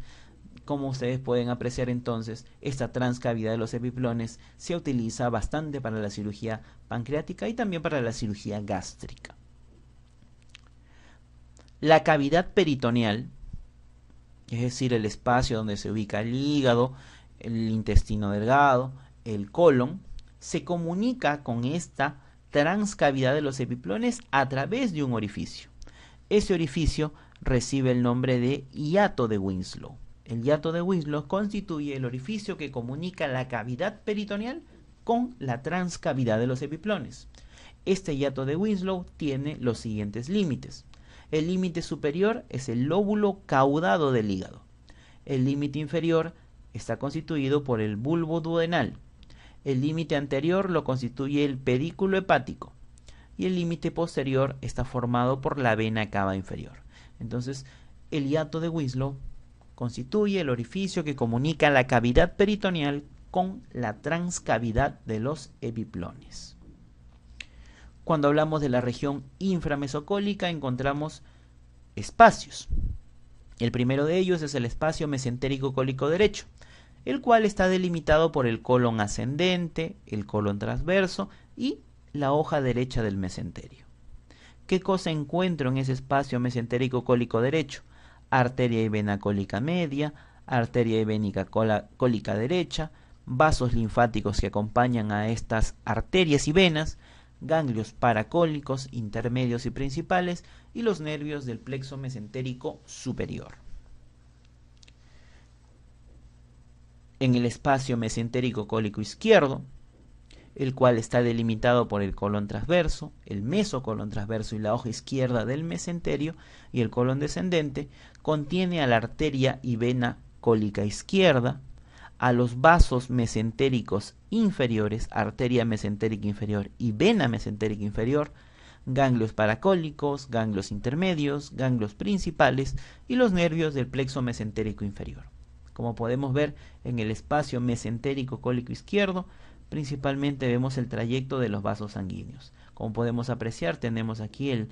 Como ustedes pueden apreciar, entonces, esta transcavidad de los epiplones se utiliza bastante para la cirugía pancreática y también para la cirugía gástrica. La cavidad peritoneal, es decir, el espacio donde se ubica el hígado, el intestino delgado, el colon, se comunica con esta transcavidad de los epiplones a través de un orificio. Ese orificio recibe el nombre de hiato de Winslow. El hiato de Winslow constituye el orificio que comunica la cavidad peritoneal con la transcavidad de los epiplones. Este hiato de Winslow tiene los siguientes límites. El límite superior es el lóbulo caudado del hígado. El límite inferior está constituido por el bulbo duodenal. El límite anterior lo constituye el pedículo hepático. Y el límite posterior está formado por la vena cava inferior. Entonces, el hiato de Winslow constituye el orificio que comunica la cavidad peritoneal con la transcavidad de los epiplones. Cuando hablamos de la región inframesocólica encontramos espacios. El primero de ellos es el espacio mesentérico cólico derecho, el cual está delimitado por el colon ascendente, el colon transverso y la hoja derecha del mesenterio. ¿Qué cosa encuentro en ese espacio mesentérico cólico derecho? Arteria y vena cólica media, arteria y vénica cólica derecha, vasos linfáticos que acompañan a estas arterias y venas, ganglios paracólicos, intermedios y principales, y los nervios del plexo mesentérico superior. En el espacio mesentérico cólico izquierdo, el cual está delimitado por el colon transverso, el mesocolon transverso y la hoja izquierda del mesenterio, y el colon descendente, contiene a la arteria y vena cólica izquierda, a los vasos mesentéricos inferiores, arteria mesentérica inferior y vena mesentérica inferior, ganglios paracólicos, ganglios intermedios, ganglios principales y los nervios del plexo mesentérico inferior. Como podemos ver en el espacio mesentérico cólico izquierdo, principalmente vemos el trayecto de los vasos sanguíneos. Como podemos apreciar, tenemos aquí el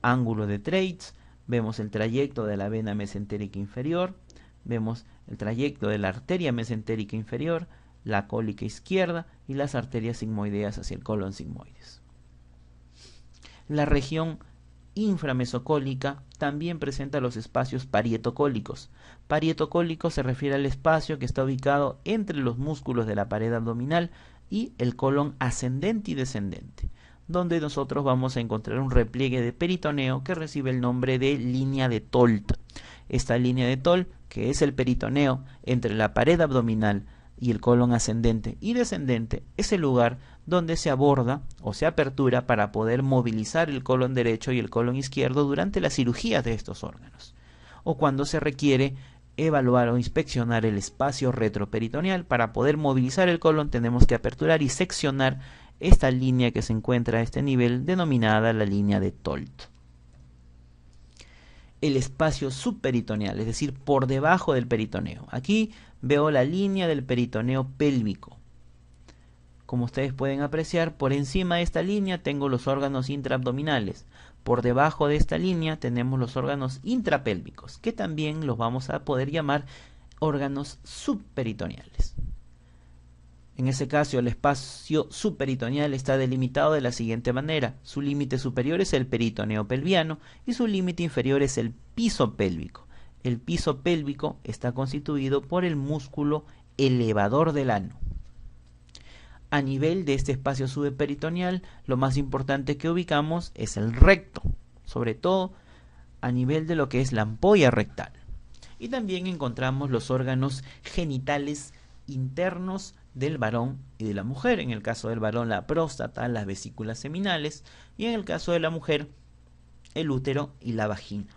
ángulo de Treitz, vemos el trayecto de la vena mesentérica inferior, vemos el trayecto de la arteria mesentérica inferior, la cólica izquierda y las arterias sigmoideas hacia el colon sigmoides. La región inframesocólica también presenta los espacios parietocólicos. Parietocólico se refiere al espacio que está ubicado entre los músculos de la pared abdominal y el colon ascendente y descendente, donde nosotros vamos a encontrar un repliegue de peritoneo que recibe el nombre de línea de Tolt. Esta línea de Tolt, que es el peritoneo entre la pared abdominal y el colon ascendente y descendente, es el lugar donde se aborda o se apertura para poder movilizar el colon derecho y el colon izquierdo durante la cirugía de estos órganos, o cuando se requiere evaluar o inspeccionar el espacio retroperitoneal. Para poder movilizar el colon tenemos que aperturar y seccionar esta línea que se encuentra a este nivel, denominada la línea de Tolt. El espacio subperitoneal, es decir, por debajo del peritoneo. Aquí veo la línea del peritoneo pélvico. Como ustedes pueden apreciar, por encima de esta línea tengo los órganos intraabdominales. Por debajo de esta línea tenemos los órganos intrapélvicos, que también los vamos a poder llamar órganos subperitoneales. En ese caso, el espacio subperitoneal está delimitado de la siguiente manera. Su límite superior es el peritoneo pelviano y su límite inferior es el piso pélvico. El piso pélvico está constituido por el músculo elevador del ano. A nivel de este espacio subperitoneal, lo más importante que ubicamos es el recto, sobre todo a nivel de lo que es la ampolla rectal. Y también encontramos los órganos genitales internos del varón y de la mujer. En el caso del varón, la próstata, las vesículas seminales, y en el caso de la mujer, el útero y la vagina.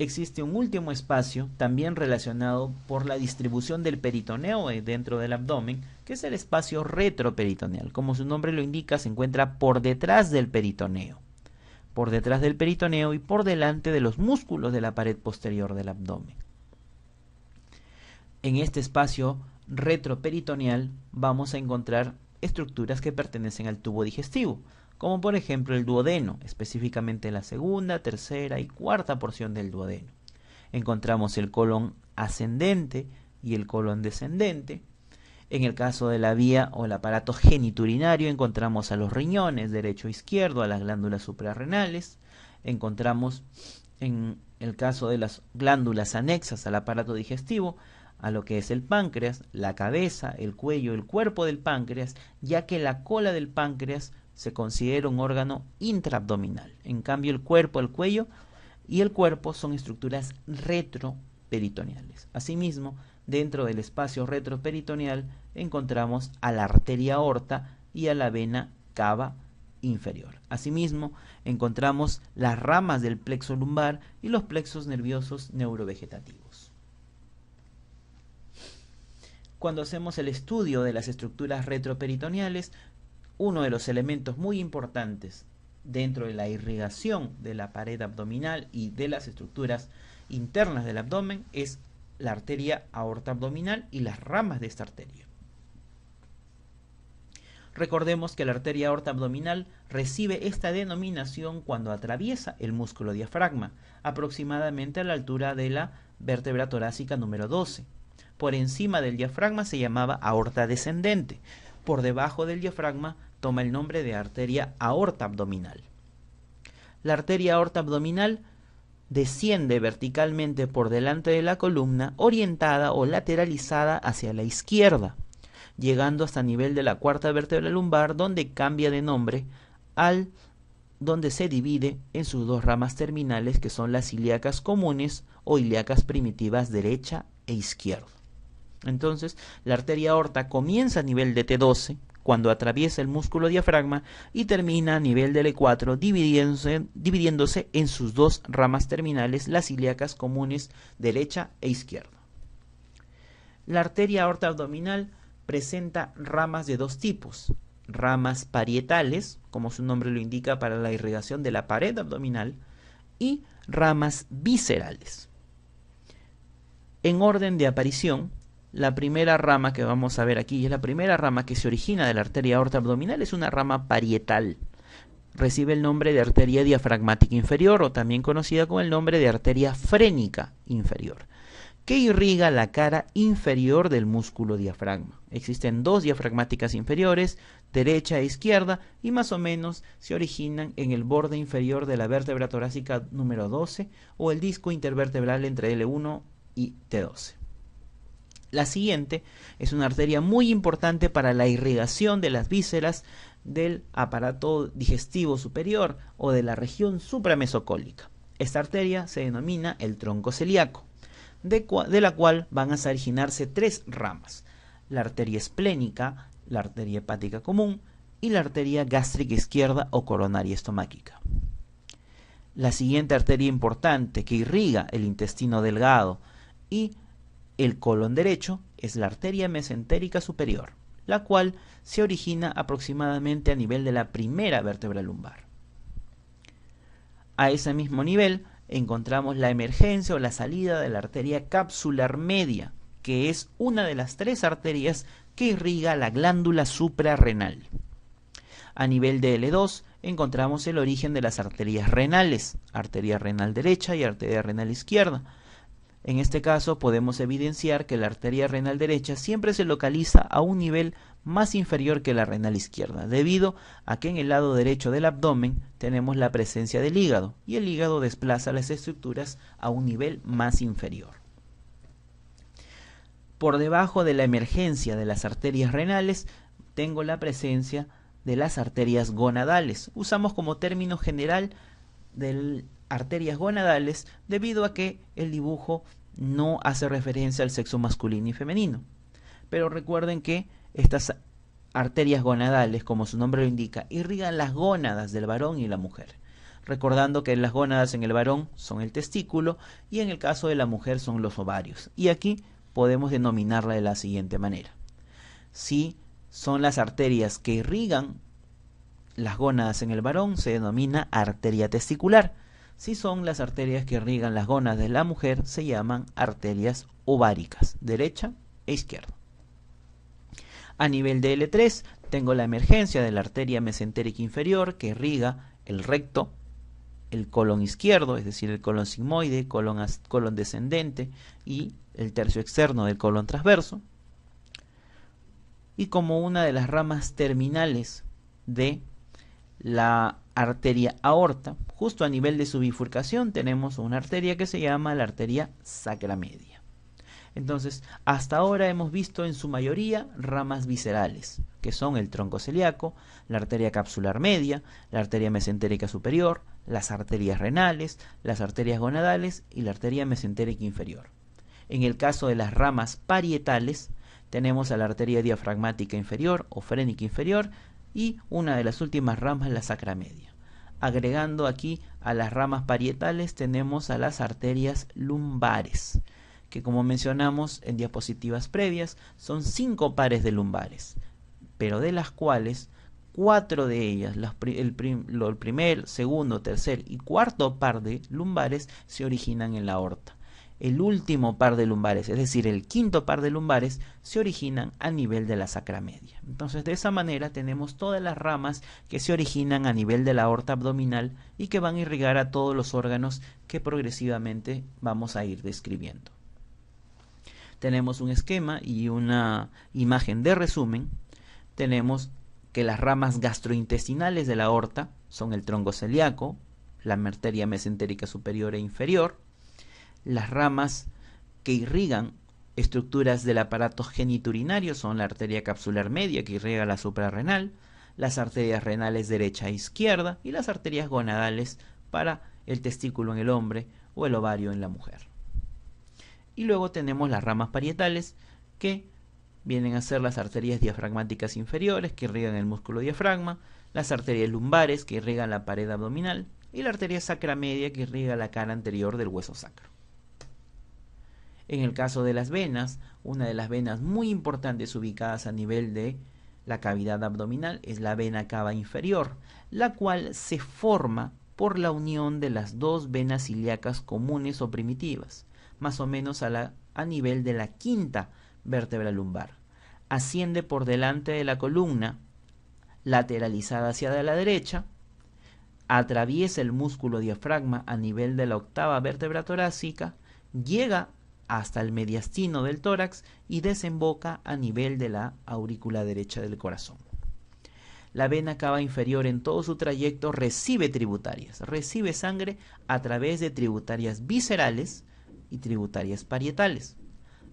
existe un último espacio también relacionado por la distribución del peritoneo dentro del abdomen, que es el espacio retroperitoneal. Como su nombre lo indica, se encuentra por detrás del peritoneo. Por detrás del peritoneo y por delante de los músculos de la pared posterior del abdomen. En este espacio retroperitoneal vamos a encontrar estructuras que pertenecen al tubo digestivo, como por ejemplo el duodeno, específicamente la segunda, tercera y cuarta porción del duodeno. Encontramos el colon ascendente y el colon descendente. En el caso de la vía o el aparato geniturinario encontramos a los riñones derecho e izquierdo, a las glándulas suprarrenales. Encontramos en el caso de las glándulas anexas al aparato digestivo a lo que es el páncreas, la cabeza, el cuello, el cuerpo del páncreas, ya que la cola del páncreas se considera un órgano intraabdominal. En cambio el cuerpo, el cuello y el cuerpo son estructuras retroperitoneales. Asimismo, dentro del espacio retroperitoneal encontramos a la arteria aorta y a la vena cava inferior. Asimismo, encontramos las ramas del plexo lumbar y los plexos nerviosos neurovegetativos. Cuando hacemos el estudio de las estructuras retroperitoneales, uno de los elementos muy importantes dentro de la irrigación de la pared abdominal y de las estructuras internas del abdomen es la arteria aorta abdominal y las ramas de esta arteria. Recordemos que la arteria aorta abdominal recibe esta denominación cuando atraviesa el músculo diafragma, aproximadamente a la altura de la vértebra torácica número 12. Por encima del diafragma se llamaba aorta descendente. Por debajo del diafragma toma el nombre de arteria aorta abdominal. La arteria aorta abdominal desciende verticalmente por delante de la columna, orientada o lateralizada hacia la izquierda, llegando hasta el nivel de la cuarta vértebra lumbar, donde cambia de nombre donde se divide en sus dos ramas terminales, que son las ilíacas comunes o ilíacas primitivas derecha e izquierda. Entonces, la arteria aorta comienza a nivel de T12, cuando atraviesa el músculo diafragma, y termina a nivel del E4, dividiéndose en sus dos ramas terminales, las ilíacas comunes derecha e izquierda. La arteria aorta abdominal presenta ramas de dos tipos: ramas parietales, como su nombre lo indica, para la irrigación de la pared abdominal, y ramas viscerales. En orden de aparición, la primera rama que vamos a ver aquí, y es la primera rama que se origina de la arteria aorta abdominal, es una rama parietal. Recibe el nombre de arteria diafragmática inferior, o también conocida con el nombre de arteria frénica inferior, que irriga la cara inferior del músculo diafragma. Existen dos diafragmáticas inferiores, derecha e izquierda, y más o menos se originan en el borde inferior de la vértebra torácica número 12 o el disco intervertebral entre L1 y T12. La siguiente es una arteria muy importante para la irrigación de las vísceras del aparato digestivo superior o de la región supramesocólica. Esta arteria se denomina el tronco celíaco, de la cual van a originarse tres ramas: la arteria esplénica, la arteria hepática común y la arteria gástrica izquierda o coronaria estomáquica. La siguiente arteria importante que irriga el intestino delgado y el colon derecho es la arteria mesentérica superior, la cual se origina aproximadamente a nivel de la primera vértebra lumbar. A ese mismo nivel encontramos la emergencia o la salida de la arteria capsular media, que es una de las tres arterias que irriga la glándula suprarrenal. A nivel de L2 encontramos el origen de las arterias renales, arteria renal derecha y arteria renal izquierda. En este caso podemos evidenciar que la arteria renal derecha siempre se localiza a un nivel más inferior que la renal izquierda, debido a que en el lado derecho del abdomen tenemos la presencia del hígado, y el hígado desplaza las estructuras a un nivel más inferior. Por debajo de la emergencia de las arterias renales tengo la presencia de las arterias gonadales. Usamos como término general de arterias gonadales debido a que el dibujo no hace referencia al sexo masculino y femenino. Pero recuerden que estas arterias gonadales, como su nombre lo indica, irrigan las gónadas del varón y la mujer. recordando que las gónadas en el varón son el testículo y en el caso de la mujer son los ovarios. Y aquí podemos denominarla de la siguiente manera. Si son las arterias que irrigan las gónadas en el varón, se denomina arteria testicular. Si son las arterias que irrigan las gónadas de la mujer, se llaman arterias ováricas, derecha e izquierda. A nivel de L3 tengo la emergencia de la arteria mesentérica inferior que irriga el recto, el colon izquierdo, es decir, el colon sigmoide, colon descendente y el tercio externo del colon transverso. Y como una de las ramas terminales de la arteria aorta, justo a nivel de su bifurcación tenemos una arteria que se llama la arteria sacramedia. Entonces, hasta ahora hemos visto en su mayoría ramas viscerales, que son el tronco celíaco, la arteria capsular media, la arteria mesentérica superior, las arterias renales, las arterias gonadales y la arteria mesentérica inferior. En el caso de las ramas parietales, tenemos a la arteria diafragmática inferior o frénica inferior y una de las últimas ramas, la sacramedia. Agregando aquí a las ramas parietales tenemos a las arterias lumbares, que como mencionamos en diapositivas previas, son 5 pares de lumbares, pero de las cuales 4 de ellas, el primer, segundo, tercer y cuarto par de lumbares se originan en la aorta. El último par de lumbares, es decir, el quinto par de lumbares, se originan a nivel de la sacramedia. Entonces, de esa manera tenemos todas las ramas que se originan a nivel de la aorta abdominal y que van a irrigar a todos los órganos que progresivamente vamos a ir describiendo. Tenemos un esquema y una imagen de resumen. Tenemos que las ramas gastrointestinales de la aorta son el tronco celíaco, la arteria mesentérica superior e inferior. Las ramas que irrigan estructuras del aparato genitourinario son la arteria capsular media que irriga la suprarrenal, las arterias renales derecha e izquierda y las arterias gonadales para el testículo en el hombre o el ovario en la mujer. Y luego tenemos las ramas parietales que vienen a ser las arterias diafragmáticas inferiores que irrigan el músculo diafragma, las arterias lumbares que irrigan la pared abdominal y la arteria sacramedia que irriga la cara anterior del hueso sacro. En el caso de las venas, una de las venas muy importantes ubicadas a nivel de la cavidad abdominal es la vena cava inferior, la cual se forma por la unión de las dos venas ilíacas comunes o primitivas, más o menos a nivel de la quinta vértebra lumbar. Asciende por delante de la columna, lateralizada hacia la derecha, atraviesa el músculo diafragma a nivel de la octava vértebra torácica, llega hasta el mediastino del tórax y desemboca a nivel de la aurícula derecha del corazón. La vena cava inferior en todo su trayecto recibe tributarias, recibe sangre a través de tributarias viscerales y tributarias parietales.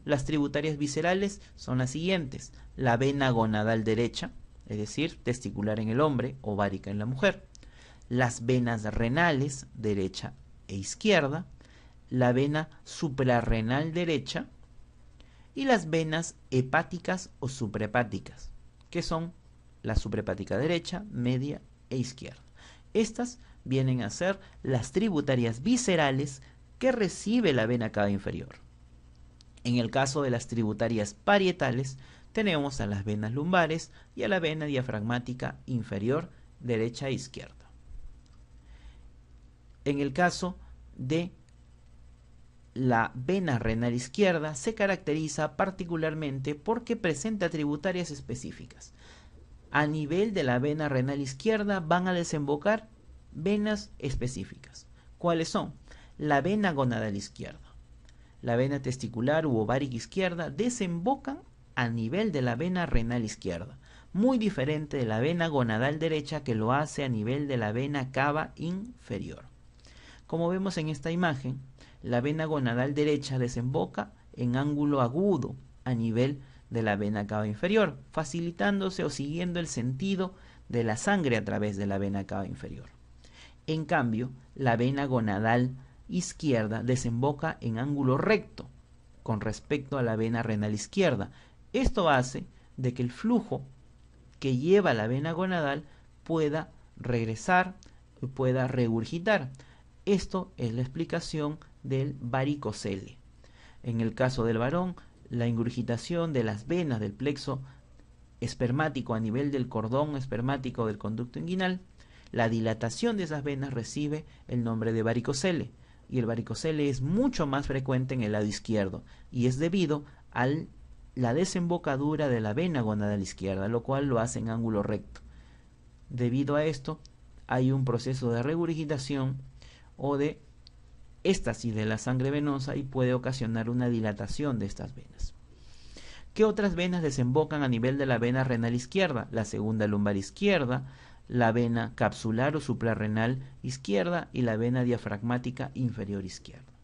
Las tributarias viscerales son las siguientes: la vena gonadal derecha, es decir, testicular en el hombre, ovárica en la mujer; las venas renales derecha e izquierda; la vena suprarrenal derecha y las venas hepáticas o suprahepáticas, que son la suprahepática derecha, media e izquierda. Estas vienen a ser las tributarias viscerales que recibe la vena cava inferior. En el caso de las tributarias parietales, tenemos a las venas lumbares y a la vena diafragmática inferior, derecha e izquierda. En el caso de la vena renal izquierda, se caracteriza particularmente porque presenta tributarias específicas. A nivel de la vena renal izquierda van a desembocar venas específicas. ¿Cuáles son? La vena gonadal izquierda, la vena testicular u ovárica izquierda desembocan a nivel de la vena renal izquierda, muy diferente de la vena gonadal derecha que lo hace a nivel de la vena cava inferior. Como vemos en esta imagen, la vena gonadal derecha desemboca en ángulo agudo a nivel de la vena cava inferior, facilitándose o siguiendo el sentido de la sangre a través de la vena cava inferior. En cambio, la vena gonadal izquierda desemboca en ángulo recto con respecto a la vena renal izquierda. Esto hace de que el flujo que lleva la vena gonadal pueda regresar pueda regurgitar. Esto es la explicación del varicocele. En el caso del varón, la ingurgitación de las venas del plexo espermático a nivel del cordón espermático del conducto inguinal, la dilatación de esas venas recibe el nombre de varicocele, y el varicocele es mucho más frecuente en el lado izquierdo, y es debido a la desembocadura de la vena gonadal izquierda, lo cual lo hace en ángulo recto. Debido a esto, hay un proceso de regurgitación o de éstasis de la sangre venosa y puede ocasionar una dilatación de estas venas. ¿Qué otras venas desembocan a nivel de la vena renal izquierda? La segunda lumbar izquierda, la vena capsular o suprarrenal izquierda y la vena diafragmática inferior izquierda.